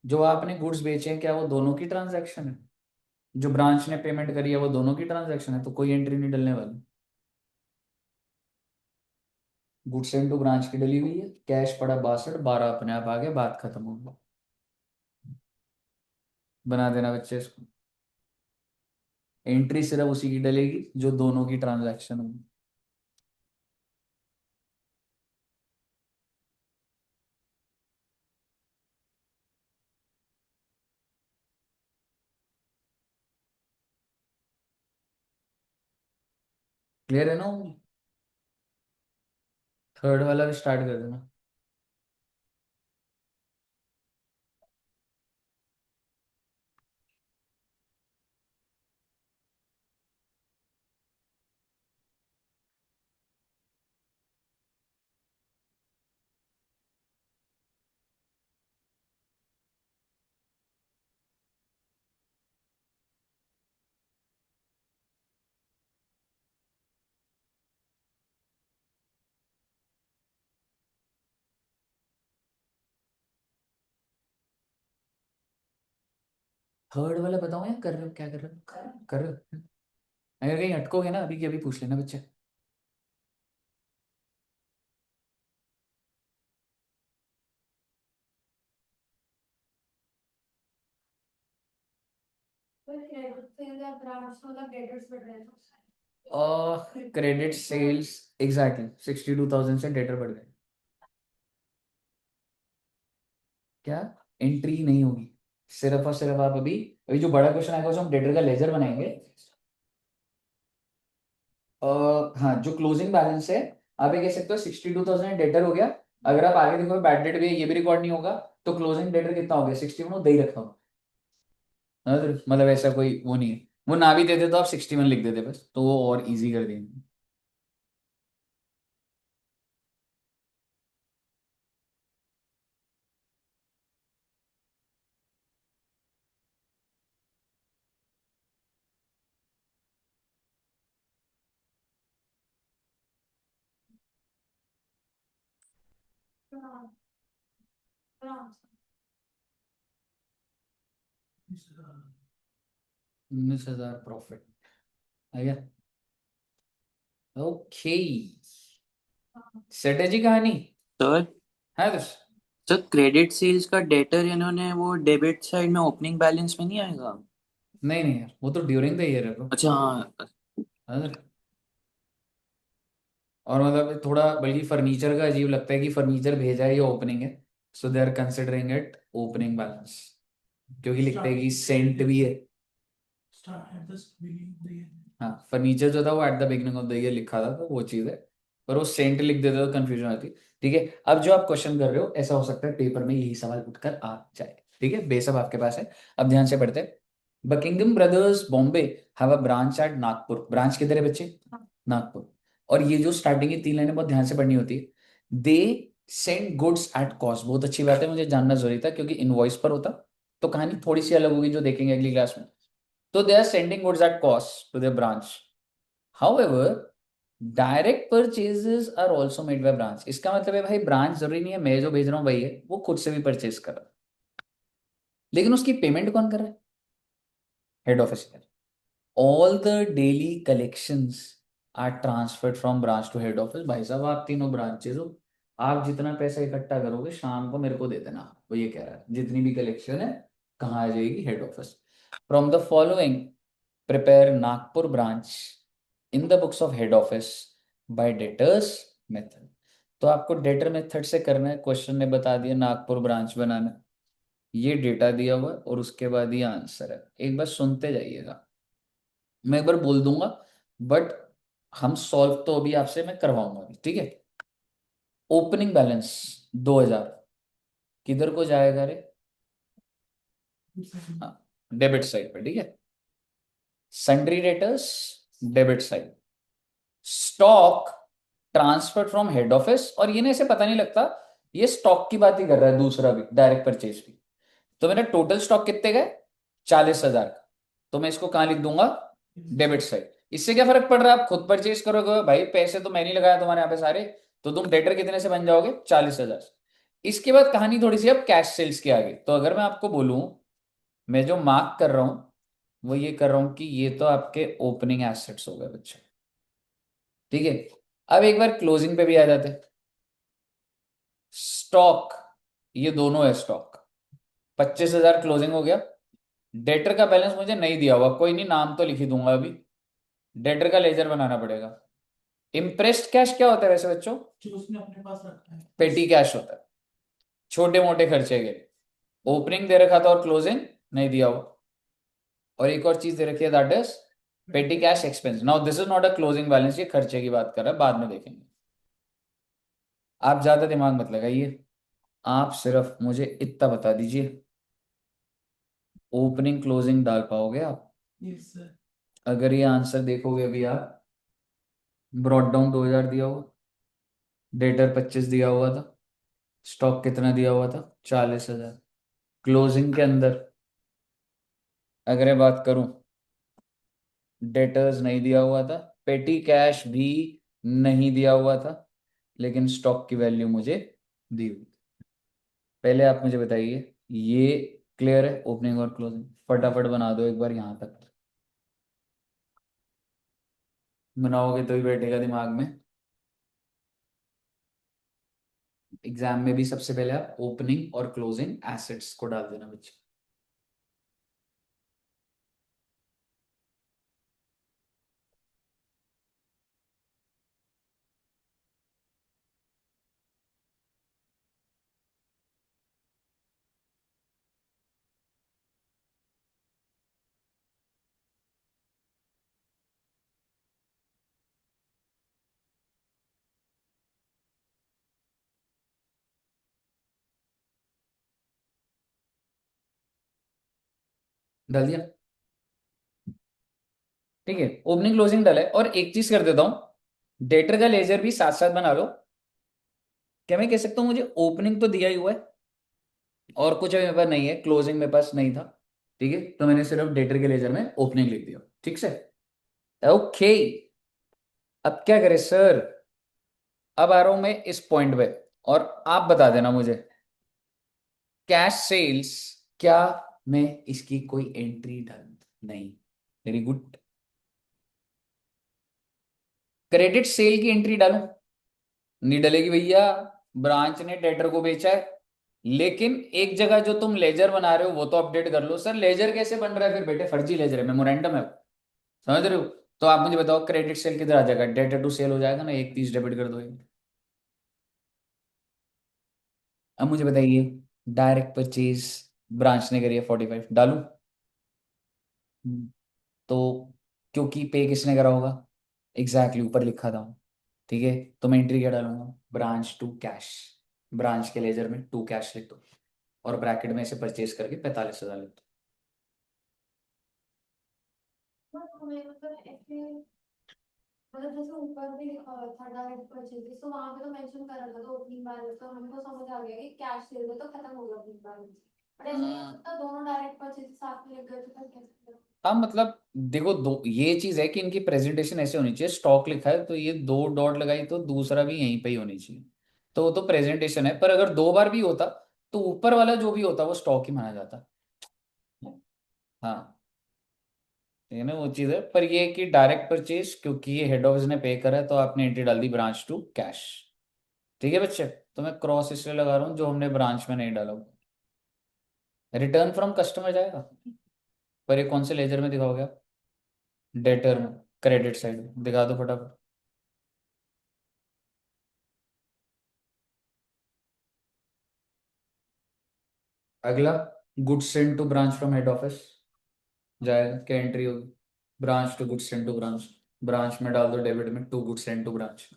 जो आपने गुड्स बेचे हैं, क्या वो दोनों की ट्रांजैक्शन है? जो ब्रांच ने पेमेंट करी है वो दोनों की ट्रांजैक्शन है, तो कोई एंट्री नहीं डलने वाली। गुड्स सेंड टू ब्रांच की डली हुई है, कैश पड़ा 62, 12 अपने आप आ गया, बात खत्म हो गई। बना देना बच्चे इसको। एंट्री सिर्फ उसी की डलेगी जो दोनों की ट्रांजैक्शन होगी। क्लियर है ना? थर्ड वाला भी स्टार्ट कर देना। थर्ड वाला बताओ यार, कर रहे हो क्या कर रहे हो? कर रहे हो? अगर कहीं अटकोगे ना अभी के अभी पूछ लेना बच्चे। फिर क्रेडिट सेल्स या ब्रांच मतलब डेटर्स बढ़ रहे हैं क्रेडिट सेल्स एग्जैक्टली 62,000 से डेटर बढ़ गए। क्या? एंट्री नहीं होगी, सिर्फ और सिर्फ आप अभी अभी जो बड़ा क्वेश्चन आएगा उसमें हम डेटर का लेजर बनाएंगे। हाँ, जो क्लोजिंग बैलेंस है आप ये कह सकते हो 62,000 डेटर हो गया। अगर आप आगे देखो बैड डेट भी है, ये भी रिकॉर्ड नहीं होगा, तो क्लोजिंग डेटर कितना हो गया? 61 दे ही रखा हो। मतलब ऐसा कोई वो नहीं है, वो ना भी देते तो आप 61 लिख देते बस, तो वो और इजी कर देंगे। ब्रांच ब्रांच 19,000 प्रॉफिट आ गया। ओके, स्ट्रेटेजी कहानी सर है तो। सर क्रेडिट सेल्स का डेटर इन्होंने वो डेबिट साइड में ओपनिंग बैलेंस में नहीं आएगा? नहीं नहीं यार, वो तो ड्यूरिंग द ईयर है bro। अच्छा हाँ। हाँ, और मतलब थोड़ा बल्कि फर्नीचर का अजीब लगता है कि फर्नीचर भेजा है ये ओपनिंग है, so they are considering it opening balance, क्योंकि लिखते हैं कि सेंट भी है। हाँ, फर्नीचर जो था वो at the beginning of the year लिखा था, तो वो चीज़ है। पर वो सेंट लिख देते तो कंफ्यूजन होती। ठीक है, अब जो आप क्वेश्चन कर रहे हो ऐसा हो सकता है पेपर में यही सवाल उठकर आ जाए। ठीक है, बेस अब आपके पास है। अब ध्यान से पढ़ते हैं। Buckingham brothers Bombay have a branch at Nagpur. Branch किधर है बच्चे? नागपुर। और ये जो स्टार्टिंग की 3 लाइनें बहुत ध्यान से पढ़नी होती है। They send goods at cost, बहुत अच्छी बात है, मुझे जानना जरूरी था, क्योंकि इनवॉइस पर होता तो कहानी थोड़ी सी अलग होगी जो देखेंगे अगली क्लास में। तो they are sending goods at cost to their branch. However direct purchases are also made by branch. इसका मतलब है भाई ब्रांच जरूरी नहीं है मैं जो भेज रहा हूँ भाई है, वो खुद से भी परचेज कर रहा है, लेकिन उसकी पेमेंट कौन कर रहा है? Head office. All the daily collections are transferred from branch to head office. भाई साहब आप तीनों ब्रांचेज हो, आप जितना पैसा इकट्ठा करोगे शाम को मेरे को दे देना। वो ये कह रहा है जितनी भी कलेक्शन है कहाँ आ जाएगी? Head office. From the following prepare Nagpur branch in the books of head office by debtors method. तो आपको डेटर मेथड से करना है, क्वेश्चन ने बता दिया नागपुर ब्रांच बनाना है। ये डेटा दिया हुआ है और उसके बाद ये आंसर है, एक बार सुनते जाइएगा। मैं एक बार बोल दूंगा, बट हम सॉल्व तो अभी आपसे मैं करवाऊंगा अभी, ठीक है? ओपनिंग बैलेंस 2,000 किधर को जाएगा रे? हाँ, डेबिट साइड पे, ठीक है। Sundry debtors debit side. Stock transfer from head office, और ये ना इसे पता नहीं लगता, ये स्टॉक की बात ही कर रहा है, दूसरा भी डायरेक्ट परचेज भी। तो मेरा टोटल स्टॉक कितने गए? 40,000 का। तो मैं इसको कहां लिख दूंगा? Debit side. इससे क्या फर्क पड़ रहा है? आप खुद परचेज करोगे भाई, पैसे तो मैंने लगाया तुम्हारे यहाँ पे सारे, तो तुम डेटर कितने से बन जाओगे? 40,000। इसके बाद कहानी थोड़ी सी अब कैश सेल्स की आगे। तो अगर मैं आपको बोलूं, मैं जो मार्क कर रहा हूं वो ये कर रहा हूं कि ये तो आपके ओपनिंग एसेट्स हो गए बच्चे, ठीक है। अब एक बार क्लोजिंग पे भी आ जाते। स्टॉक, ये दोनों है स्टॉक। 25,000 क्लोजिंग हो गया। डेटर का बैलेंस मुझे नहीं दिया हुआ, कोई नहीं, नाम तो लिख ही दूंगा अभी। डेटर का लेजर बनाना पड़ेगा। इम्प्रेस्ड कैश क्या होता है वैसे बच्चों? जो उसने अपने पास रखा है। पेटी कैश होता है, छोटे मोटे खर्चे के लिए। ओपनिंग दे रखा था और क्लोजिंग नहीं दिया हुआ। और एक और चीज दे रखी है, दैट इज पेटी cash expense. Now this is not a closing balance, ये खर्चे की बात कर रहा है, बाद में देखेंगे। आप ज्यादा दिमाग मत लगाइए, आप सिर्फ मुझे इतना बता दीजिए, ओपनिंग क्लोजिंग डाल पाओगे आप? Yes sir. अगर ये आंसर देखोगे अभी आप, ब्रॉड डाउन 2,000 दिया हुआ, डेटर 25 दिया हुआ था, स्टॉक कितना दिया हुआ था? 40,000। क्लोजिंग के अंदर अगर मैं बात करूं, डेटर्स नहीं दिया हुआ था, पेटी कैश भी नहीं दिया हुआ था, लेकिन स्टॉक की वैल्यू मुझे दी हुई। पहले आप मुझे बताइए, ये क्लियर है ओपनिंग और क्लोजिंग? फटाफट बना दो एक बार यहां तक, बनाओगे तो ही बैठेगा दिमाग में। एग्जाम में भी सबसे पहले आप ओपनिंग और क्लोजिंग एसेट्स को डाल देना बच्चे। डाल दिया, ठीक है। ओपनिंग क्लोजिंग डाला है, और एक चीज कर देता हूं, डेटर का लेजर भी साथ साथ बना लो। क्या मैं कह सकता हूं मुझे ओपनिंग तो दिया ही हुआ है, और कुछ अभी मेरे पास नहीं है, क्लोजिंग मेरे पास नहीं था, ठीक है, तो मैंने सिर्फ डेटर के लेजर में ओपनिंग लिख दिया, ठीक से। ओके, अब क्या करें सर? अब आ रहा हूं मैं इस पॉइंट पे, और आप बता देना मुझे, कैश सेल्स, क्या मैं इसकी कोई एंट्री डाल? नहीं, वेरी गुड। क्रेडिट सेल की एंट्री डालूं? नहीं डलेगी भैया, ब्रांच ने डेटर को बेचा है। लेकिन एक जगह जो तुम लेजर बना रहे हो वो तो अपडेट कर लो। सर लेजर कैसे बन रहा है फिर बेटे? फर्जी लेजर है, मेमोरेंडम है वो। समझ रहे हो? तो आप मुझे बताओ, क्रेडिट सेल किधर आ जाएगा? डेटर टू सेल हो जाएगा ना, 1 30 डेबिट कर दो। अब मुझे बताइए, डायरेक्ट परचेज ब्रांच ने करी है 45, डालू? तो क्योंकि पे किसने करा होगा? एग्जैक्टली ऊपर लिखा था, ठीक है। तो मैं एंट्री क्या डालूंगा? Branch to cash. ब्रांच के लेजर में टू कैश लिख दो, और ब्रैकेट में इसे परचेज करके 45,000 लिख दो। बट हमें मतलब ऐसे, मतलब जैसे ऊपर भी लिखा हुआ था डायरेक्ट परचेजेस, तो वहां पे तो मेंशन कर रखा था ओपनिंग बैलेंस, तो हमको समझ आ गया कि कैश सेल में तो खत्म हो गया ओपनिंग बैलेंस। बट ऐसे नहीं हो सकता दोनों डायरेक्ट परचेज साथ में लिख गए तो फिर कैसे? हाँ मतलब देखो, दो ये चीज है कि इनकी प्रेजेंटेशन ऐसे होनी चाहिए, स्टॉक लिखा है तो ये 2 डॉट लगाई तो दूसरा भी यहीं पे ही होनी चाहिए। तो वो तो प्रेजेंटेशन है, पर अगर 2 बार भी होता तो ऊपर वाला जो भी होता वो स्टॉक ही माना जाता। हाँ, ये ना वो चीज है, पर ये है कि डायरेक्ट परचेज, क्योंकि ये हेड ऑफिस ने पे करा है तो आपने एंट्री डाल दी ब्रांच टू कैश। ठीक है बच्चे, तो मैं क्रॉस इसलिए लगा रहा हूँ जो हमने ब्रांच में नहीं डाला। रिटर्न फ्रॉम कस्टमर जाएगा, पर ये कौन से लेजर में दिखाओगे आप? डेटर में, क्रेडिट साइड में दिखा दो फटाफट। अगला, goods send to branch from head office जाएगा, क्या एंट्री होगी? Branch to goods send to branch. Branch में डाल दो डेबिट में to goods send to branch.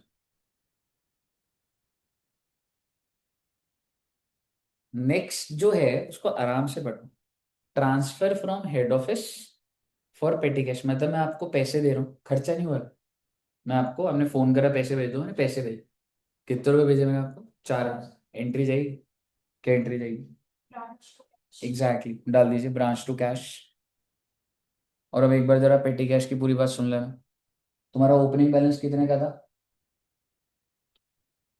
Next जो है उसको आराम से पढ़ो, transfer from head office for petty cash. मतलब मैं आपको पैसे दे रहा हूँ, खर्चा नहीं हुआ। मैं आपको, हमने फोन करा पैसे भेज दो, मैंने पैसे भेज। कितने रुपए भेजे मैंने आपको? 4। एंट्री जाएगी, क्या एंट्री जाएगी? एग्जैक्टली डाल दीजिए ब्रांच टू कैश। और अब एक बार जरा पेटी कैश की पूरी बात सुन लेना। तुम्हारा ओपनिंग बैलेंस कितने का था?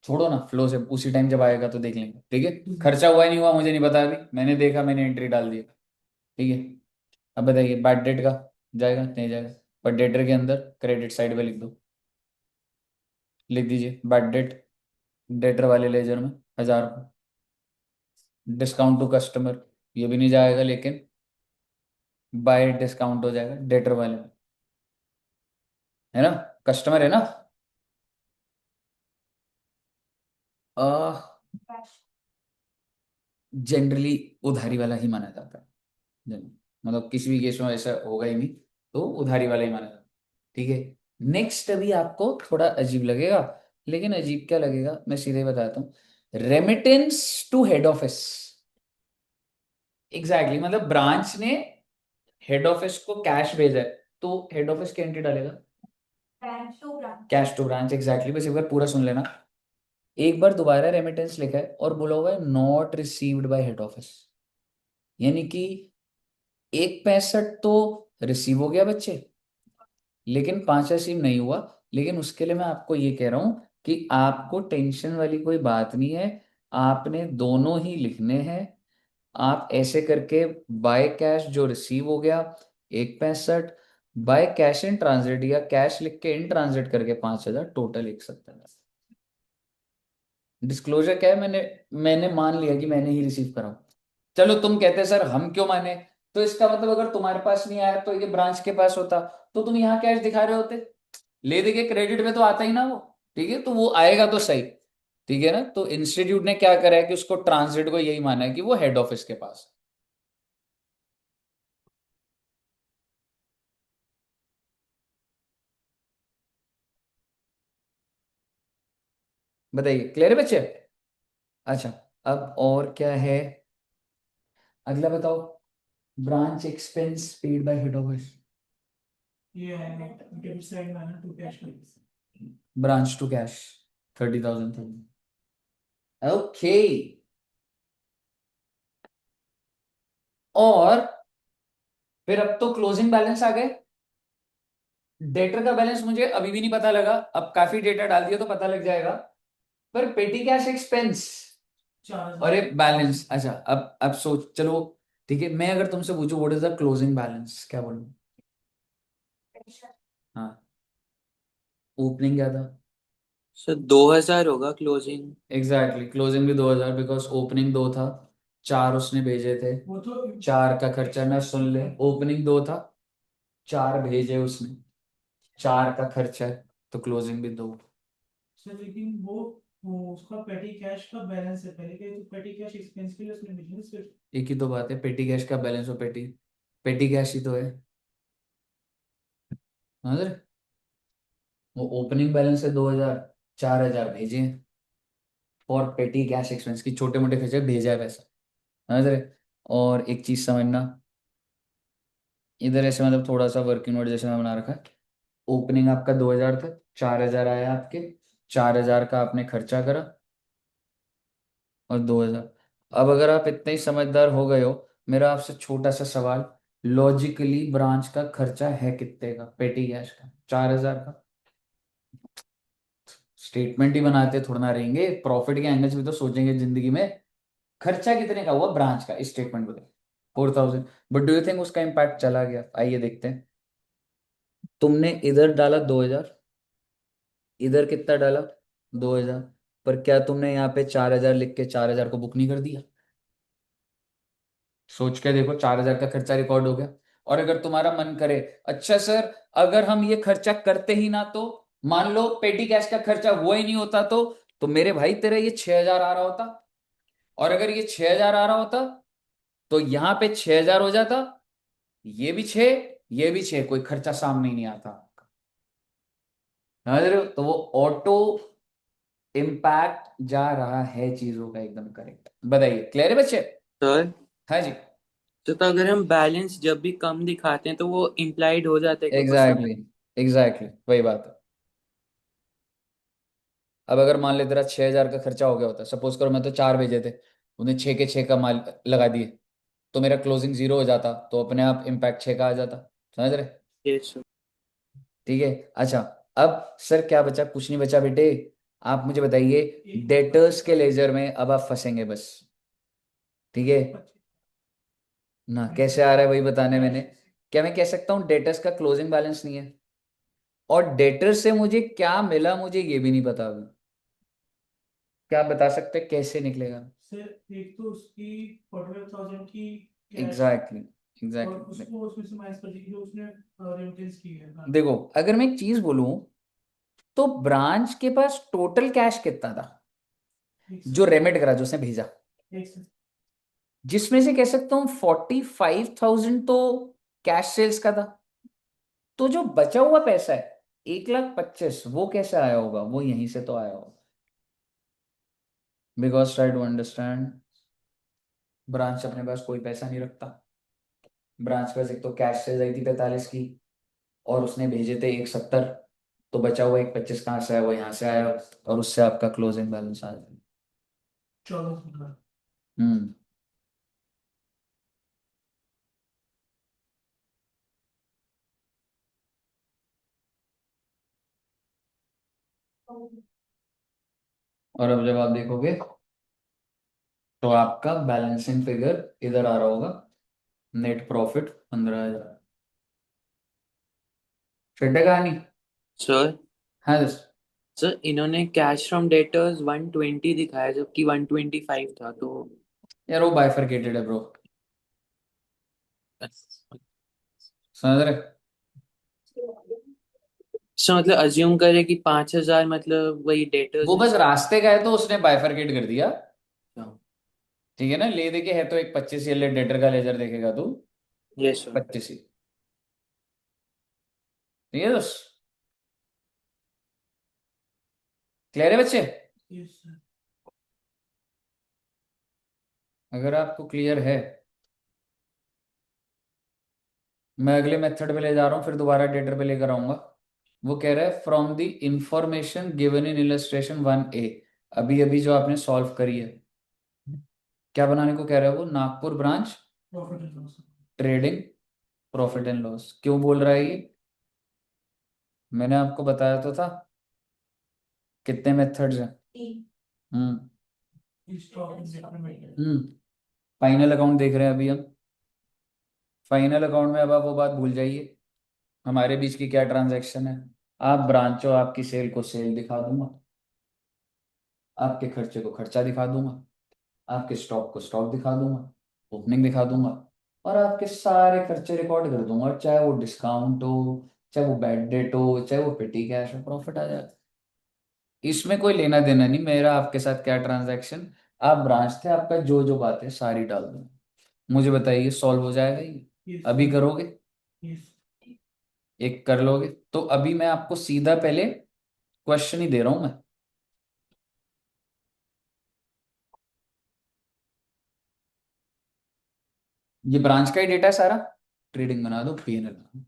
छोड़ो ना, फ्लो से उसी टाइम जब आएगा तो देख लेंगे, ठीक है। खर्चा हुआ ही नहीं हुआ मुझे नहीं पता, अभी मैंने देखा, मैंने एंट्री डाल दिया, ठीक है। अब बताइए बैड डेट का जाएगा नहीं जाएगा? पर डेटर के अंदर क्रेडिट साइड पे लिख दो, लिख दीजिए बैड डेट डेटर वाले लेजर में 1000 रुपये। डिस्काउंट टू कस्टमर ये भी नहीं जाएगा, लेकिन बाय डिस्काउंट हो जाएगा डेटर वाले में, है ना? कस्टमर है ना? जनरली उधारी वाला ही माना जाता है। मतलब किसी भी केस में ऐसा होगा ही नहीं, तो उधारी वाला ही माना जाता है। ठीक है। नेक्स्ट अभी आपको थोड़ा अजीब लगेगा, लेकिन अजीब क्या लगेगा मैं सीधे बताता हूँ। Remittance to head office. Exactly मतलब ब्रांच ने हेड ऑफिस को कैश भेजा है, तो हेड ऑफिस क्या एंट्री डालेगा? Cash to branch. एग्जैक्टली बस एक बार पूरा सुन लेना। एक बार दोबारा रेमिटेंस लिखा है और बोला हुआ है not received by head office, यानी कि 1.65 तो रिसीव हो गया बच्चे, लेकिन 5 रिसीव नहीं हुआ। लेकिन उसके लिए मैं आपको ये कह रहा हूं कि आपको टेंशन वाली कोई बात नहीं है, आपने दोनों ही लिखने हैं। आप ऐसे करके बाय कैश जो रिसीव हो गया 1.65, बाय कैश इन ट्रांजिट या कैश लिख के इन ट्रांजिट करके 5,000 टोटल लिख सकते हैं। डिस्क्लोजर क्या है? मैंने मैंने मान लिया कि मैंने ही रिसीव करा। चलो तुम कहते सर हम क्यों माने, तो इसका मतलब अगर तुम्हारे पास नहीं आया तो ये ब्रांच के पास होता, तो तुम यहाँ कैश दिखा रहे होते, ले दे के क्रेडिट में तो आता ही ना वो। ठीक है, तो वो आएगा तो सही। ठीक है ना? तो इंस्टीट्यूट ने क्या करा है कि उसको ट्रांजिट को यही माना है कि वो हेड ऑफिस के पास। बताइए क्लियर है बच्चे? अच्छा, अब और क्या है अगला बताओ। Branch expense paid by head office. ये है डेबिट साइड में है ना, to cash branch to cash 30,000 okay. और फिर अब तो क्लोजिंग बैलेंस आ गए। डेटर का बैलेंस मुझे अभी भी नहीं पता लगा, अब काफी डेटा डाल दिया तो पता लग जाएगा। पर पेटी कैश एक्सपेंस 4,000। और एक बैलेंस। अच्छा, अब सोच चलो। ठीक है, मैं अगर तुमसे पूछूं what is the closing balance, क्या बोलूं? हाँ, ओपनिंग क्या था? सर 2,000 होगा क्लोजिंग। एग्जैक्टली क्लोजिंग भी 2,000, बिकॉज ओपनिंग 2 था, 4 उसने भेजे थे। वो तो 4 का खर्चा ना, सुन ले, ओपनिंग 2 था, 4 भेजे उसने, 4 का खर्चा है, तो क्लोजिंग भी 2। सर लेकिन वो उसका पेटी कैश का बैलेंस है पहले के, तो पेटी कैश एक्सपेंस के लिए उसने बिजनेस सिर्फ। एक ही तो बात है, पेटी कैश का बैलेंस और पेटी पेटी कैश ही तो है। समझ रहे? वो ओपनिंग बैलेंस है 2,000, 4,000 भेजे हैं और पेटी कैश एक्सपेंस की छोटे मोटे खर्चे भेजा है पैसा। समझ रहे? और एक चीज समझना, इधर ऐसे मतलब थोड़ा सा वर्किंग नोट जैसे मैं बना रखा है। ओपनिंग आपका 2,000 था, 4,000 आया आपके, 4,000 का आपने खर्चा करा और 2,000। अब अगर आप इतने ही समझदार हो गए हो, मेरा आपसे छोटा सा सवाल, लॉजिकली ब्रांच का खर्चा है कितने का पेटी कैश का? 4,000 का। स्टेटमेंट ही बनाते थोड़ा ना रहेंगे, प्रॉफिट के एंगल से भी तो सोचेंगे जिंदगी में। खर्चा कितने का हुआ ब्रांच का इस स्टेटमेंट को? 4,000। बट डू यू थिंक उसका इम्पैक्ट चला गया? आइए देखते हैं। तुमने इधर डाला 2,000, इधर कितना डाला? 2,000। पर क्या तुमने यहाँ पे 4,000 लिख के 4,000 को बुक नहीं कर दिया? सोच के देखो, 4,000 का खर्चा रिकॉर्ड हो गया। और अगर तुम्हारा मन करे, अच्छा सर अगर हम ये खर्चा करते ही ना, तो मान लो पेटी कैश का खर्चा हुआ ही नहीं होता, तो मेरे भाई तेरा ये 6,000 आ रहा होता। और अगर ये 6,000 आ रहा होता तो यहाँ पे 6,000 हो जाता, ये भी 6, ये भी 6, कोई खर्चा सामने ही नहीं आता। समझ रहे हो? तो वो ऑटो इम्पैक्ट जा रहा है चीजों का, एकदम करेक्ट। बताइए क्लियर है बच्चे? सर हाँ जी। तो अगर हम बैलेंस जब भी कम दिखाते हैं तो वो इम्प्लाइड हो जाता है क्या क्वेश्चन में? एग्जैक्टली एग्जैक्टली वही बात है। अब अगर मान ले तेरा 6,000 का खर्चा हो गया होता, सपोज करो मैं तो 4 भेजे थे, उन्हें 6 के 6 का माल लगा दिए, तो मेरा क्लोजिंग 0 हो जाता, तो अपने आप इम्पैक्ट 6 का आ जाता। समझ रहे? ये सर। ठीक है। अच्छा, अब सर क्या बचा? कुछ नहीं बचा बेटे। आप मुझे बताइए, डेटर्स के लेजर में अब आप फंसेंगे बस। ठीक है ना? कैसे आ रहा है वही बताने मैंने। क्या मैं कह सकता हूँ डेटर्स का क्लोजिंग बैलेंस नहीं है? और डेटर से मुझे क्या मिला मुझे ये भी नहीं पता अभी। क्या आप बता सकते हैं कैसे निकलेगा? सर एक तो उसकी 45,000 की कैश, एग्जैक्टली और एग्जैक्टली। उसको उसमें से माइनस कर दीजिए जो उसने रेमिटेंस की है। हाँ, देखो अगर मैं एक चीज बोलूं तो ब्रांच के पास टोटल कैश कितना था एक जो सेकंड, रेमिट करा जो उसने भेजा, एक सेकंड। जिसमें से कह सकता हूँ 45,000 तो कैश सेल्स का था। तो जो बचा हुआ पैसा है 1,25,000 वो कैसे आया होगा? वो यहीं से तो आया होगा। Because try to understand, branch अपने पास कोई पैसा नहीं रखता। ब्रांच के पास एक तो कैश सेल्स आई थी 45 की, और उसने भेजे थे 1,70। तो बचा हुआ 1,25 कहाँ से आया? वो यहाँ से आया, और उससे आपका क्लोजिंग बैलेंस आ जाएगा। 14,000। हम्म। और अब जब आप देखोगे तो आपका बैलेंसिंग फिगर इधर आ रहा होगा, नेट प्रॉफिट 15,000। फिर है कहानी। सर हाँ दस। सर इन्होंने कैश फ्रॉम डेटर्स 120 दिखाया जबकि 125 था, तो यार वो बाइफरकेटेड है ब्रो, समझ रहे? सर मतलब अज्यूम करें कि 5,000 मतलब वही डेटर्स वो में बस से। रास्ते का है तो उसने बाइफरकेट कर दिया। अच्छा। ठीक है ना, ले दे के है तो एक 25 ही, ले डेटर का लेजर देखेगा तू यस सर। 25 ही। ठीक है दोस्त, क्लियर है बच्चे? Yes sir. अगर आपको क्लियर है, मैं अगले मेथड पे ले जा रहा हूँ, फिर दोबारा डेटर पे लेकर आऊंगा। वो कह रहा है from the information given in illustration 1A, अभी अभी जो आपने सॉल्व करी है, क्या बनाने को कह रहा है वो? Nagpur branch profit and loss. Trading profit and loss. क्यों बोल रहा है ये? मैंने आपको बताया तो था कितने मेथड्स हैं। हम्म। Stock independent. हम्म। फाइनल अकाउंट देख रहे हैं अभी हम। फाइनल अकाउंट में अब आप वो बात भूल जाइए हमारे बीच की क्या ट्रांजैक्शन है। आप ब्रांच हो, आपकी सेल को सेल दिखा दूंगा, आपके खर्चे को खर्चा दिखा दूंगा, आपके स्टॉक को स्टॉक दिखा दूंगा, ओपनिंग दिखा दूंगा, और आपके सारे खर्चे रिकॉर्ड कर दूंगा, चाहे वो डिस्काउंट हो, चाहे वो बैड डेट हो, चाहे वो पेटी कैश हो, प्रॉफिट आ जाए। इसमें कोई लेना देना नहीं मेरा आपके साथ क्या ट्रांजैक्शन। आप ब्रांच थे, आपका जो जो बात है सारी डाल दूंगा। मुझे बताइए सॉल्व हो जाएगा ये? यस अभी सर। करोगे? यस। एक कर लोगे तो अभी मैं आपको सीधा पहले क्वेश्चन ही दे रहा हूं मैं। ये ब्रांच का ही डेटा है सारा, ट्रेडिंग बना दो, पीएनएल बना दो।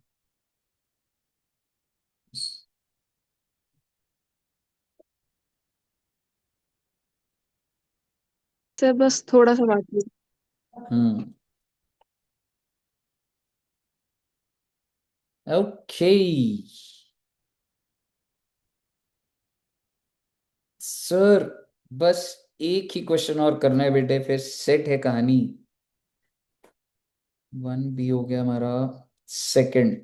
सर बस थोड़ा सा बाकी है। हम्म। ओके सर, बस एक ही क्वेश्चन और करना है बेटे, फिर सेट है कहानी। 1B हो गया हमारा सेकंड,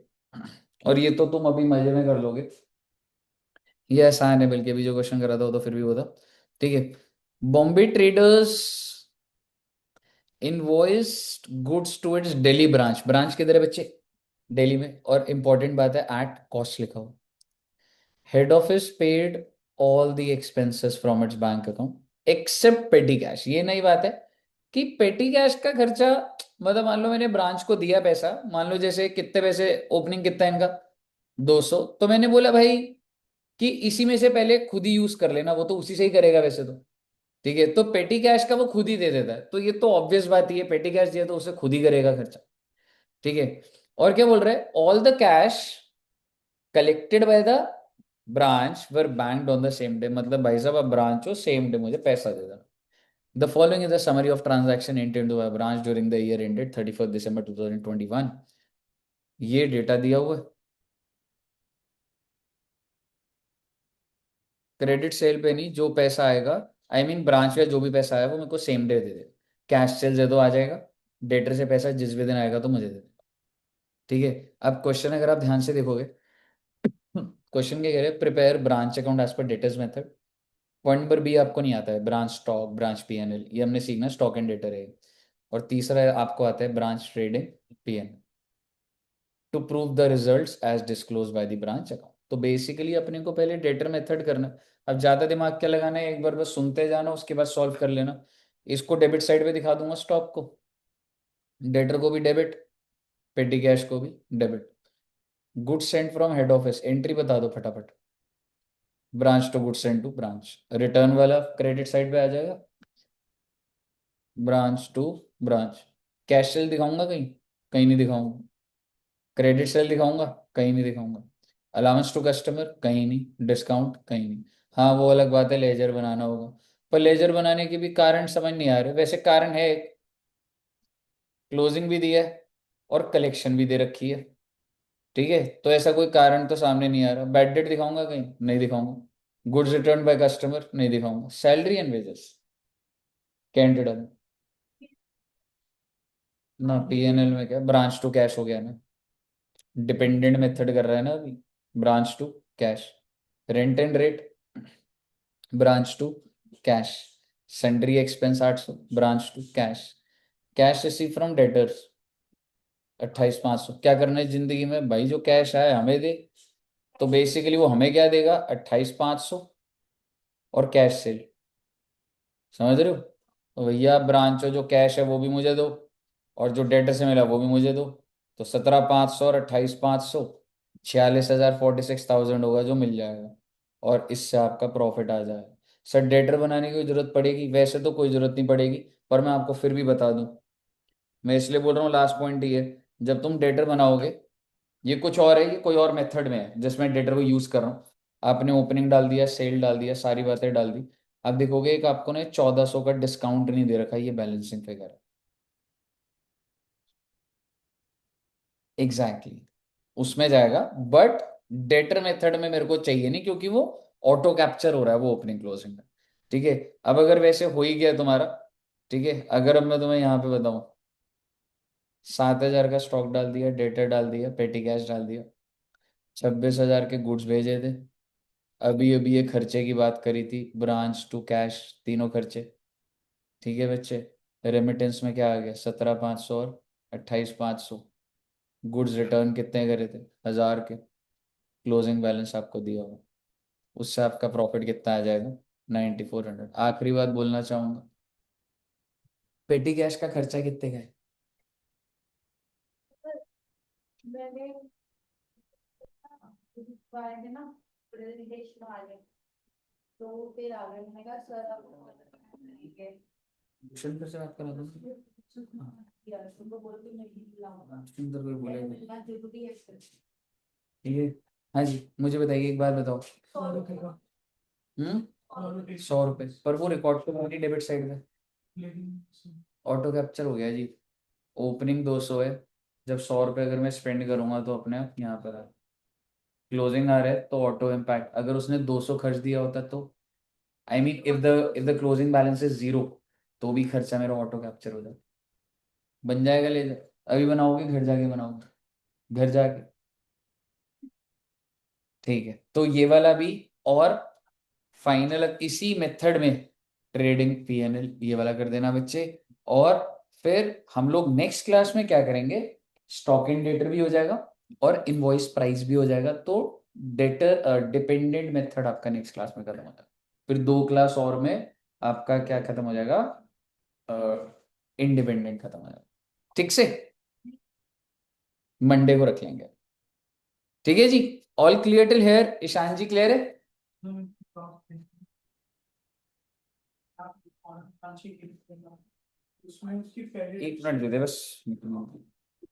और ये तो तुम अभी मजे में कर लोगे। ये आसान है बल्कि, अभी जो क्वेश्चन करा था वो तो फिर भी होता। ठीक है। Bombay traders invoiced goods to its Delhi branch. Branch किधर है बच्चे? दिल्ली में। और इंपॉर्टेंट बात है एट कॉस्ट लिखा हुआ। Head office paid all the expenses from its bank account except petty cash. ये नई बात है कि पेटी कैश का खर्चा, मतलब मान लो मैंने ब्रांच को दिया पैसा, मान लो जैसे कितने पैसे, ओपनिंग कितना है इनका 200, तो मैंने बोला भाई कि इसी में से पहले खुद ही यूज कर लेना, वो तो उसी से ही करेगा वैसे तो। ठीक है, तो पेटी कैश का वो खुद ही दे देता है, तो ये तो ऑब्वियस बात ही है, पेटी कैश दिया तो उसे खुद ही करेगा खर्चा। ठीक है। और क्या बोल रहे हैं? All the cash collected by the branch were banked on the same day. मतलब भाई साहब अब ब्रांच हो, सेम डे मुझे पैसा दे देना। The following is the summary of transaction entered into by branch during the year ended 31 दिसंबर 2021। ये data दिया हुआ है। क्रेडिट सेल पे नहीं, जो पैसा आएगा, आई मीन ब्रांच का जो भी पैसा आया वो मेरे को सेम डे दे दे। कैश सेल दे दो आ जाएगा, डेटर से पैसा जिस भी दिन आएगा तो मुझे दे दे। ठीक है। अब क्वेश्चन अगर आप ध्यान से देखोगे, क्वेश्चन क्या कह रहे हैं, prepare branch account as per debtors method. Point number B आपको नहीं आता है, ब्रांच स्टॉक, ब्रांच पीएनएल, ये हमने सीखना स्टॉक एंड डेटर है। और तीसरा आपको आता है branch trading PNL, to prove the results as disclose by the branch account. तो बेसिकली अपने को पहले डेटर मेथड करना है। अब ज्यादा दिमाग क्या लगाना है, एक बार बस सुनते जाना, उसके बाद सॉल्व कर लेना। इसको डेबिट साइड पे दिखा दूंगा, स्टॉक को, डेटर को भी डेबिट, पेटी कैश को भी debit. Goods sent from head office, entry बता दो फटाफट। Branch to goods sent to branch, return वाला क्रेडिट साइड पे आ जाएगा, branch to branch. Cash sale दिखाऊंगा कहीं, कहीं नहीं दिखाऊंगा। क्रेडिट सेल दिखाऊंगा, कहीं नहीं दिखाऊंगा। अलाउंस टू कस्टमर, कहीं नहीं। डिस्काउंट, कहीं नहीं। हाँ वो अलग बात है, लेजर बनाना होगा, पर लेजर बनाने के भी कारण समझ नहीं आ रहे। वैसे कारण है, क्लोजिंग भी दिया है और कलेक्शन भी दे रखी है। ठीक है, तो ऐसा कोई कारण तो सामने नहीं आ रहा। बैड डेट दिखाऊंगा कहीं, नहीं दिखाऊंगा। गुड्स रिटर्न बाय कस्टमर, नहीं दिखाऊंगा। सैलरी एंड वेजेस, कैंडिड ना। पीएनएल में क्या, ब्रांच टू कैश हो गया ना, डिपेंडेंट मेथड कर रहा है ना अभी, branch to cash. Rent and rate, branch to cash. Salary expense 800, branch to cash. Cash receive from debtors 28,500। क्या करना है जिंदगी में भाई, जो कैश आए हमें दे। तो बेसिकली वो हमें क्या देगा, 28,500 और कैश सेल। समझ रहे हो, तो भैया ब्रांच जो कैश है वो भी मुझे दो, और जो डेटर से मिला वो भी मुझे दो। तो 17,500 और 28,500, 46,000, 46,000 होगा जो मिल जाएगा। और इससे आपका प्रॉफिट आ जाएगा। सर डेटर बनाने की जरूरत पड़ेगी, वैसे तो कोई जरूरत नहीं पड़ेगी, पर मैं आपको फिर भी बता दूं। मैं इसलिए बोल रहा हूँ, लास्ट पॉइंट ही है, जब तुम डेटर बनाओगे, ये कुछ और है, ये कोई और मेथड में है जिसमें डेटर को यूज कर रहा हूँ। आपने ओपनिंग डाल दिया, सेल डाल दिया, सारी बातें डाल दी। आप देखोगे एक आपको ना 1,400 का डिस्काउंट नहीं दे रखा है, ये बैलेंसिंग फिगर है। Exactly exactly. उसमें जाएगा, बट डेटर मेथड में मेरे को चाहिए नहीं, क्योंकि वो ऑटो कैप्चर हो रहा है वो ओपनिंग क्लोजिंग में। ठीक है। अब अगर वैसे हो ही गया तुम्हारा, ठीक है, अगर अब मैं तुम्हें यहाँ पे बताऊं, 7,000 का स्टॉक डाल दिया, डेटर डाल दिया, पेटी कैश डाल दिया, 26,000 के गुड्स भेजे थे, अभी अभी ये खर्चे की बात करी थी, ब्रांच टू कैश, तीनों खर्चे। ठीक है बच्चे, रेमिटेंस में क्या आ गया, 17,500 और 28,500। गुड्स रिटर्न कितने करे थे, 1,000 के। क्लोजिंग बैलेंस आपको दिया होगा, उससे आपका प्रॉफिट कितना आ जाएगा, 9,400। आखिरी बात बोलना चाहूंगा, पेटी कैश का खर्चा कितने का है। मैंने बाय है ना, रिलेश बाहर है, तो फिर आ गए, मैंने कहा सर अब ठीक है भूषण फिर से बात करा दो। हाँ, यार, तुमको बोल के मैं नहीं बुलाऊंगा, सुंदर कोई बोलेगा। मेरे पास जरूरी है सर। ठीक है। हाँ जी, मुझे बताइए, एक बात बताओ। 100 रुपये का, 100 रुपये, पर वो रिकॉर्ड तो होनी डेबिट साइड में। लेकिन ऑटो कैप्चर हो गया जी। ओपनिंग 200 है, जब 100 रुपये अगर मैं स्पेंड करूंगा तो अपने आप यहाँ पर है। क्लोजिंग आ रहा है तो ऑटो इम्पैक्ट, अगर उसने 200 खर्च दिया होता तो, I mean if the closing balance is 0, तो भी खर्चा मेरा ऑटो कैप्चर हो जाता। बन जाएगा लेजर। अभी बनाओगे, घर जाके बनाओगे, घर जाके। ठीक है, तो ये वाला भी, और फाइनल इसी मेथड में ट्रेडिंग पीएनएल ये वाला कर देना बच्चे। और फिर हम लोग नेक्स्ट क्लास में क्या करेंगे, स्टॉक इन डेटर भी हो जाएगा और इनवॉइस प्राइस भी हो जाएगा। तो डेटर डिपेंडेंट मेथड आपका नेक्स्ट क्लास में खत्म होता है। फिर 2 क्लास और में आपका क्या खत्म हो जाएगा, इंडिपेंडेंट खत्म हो जाएगा। ठीक से, मंडे को रख लेंगे। ठीक है जी, all clear till here, Ishan ji clear है। उसमें उसकी पहले 1 मिनट दे दे बस।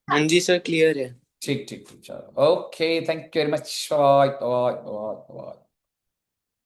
हाँ जी सर, क्लियर है। ठीक ठीक ठीक, चलो okay, thank you very much, bye bye bye bye.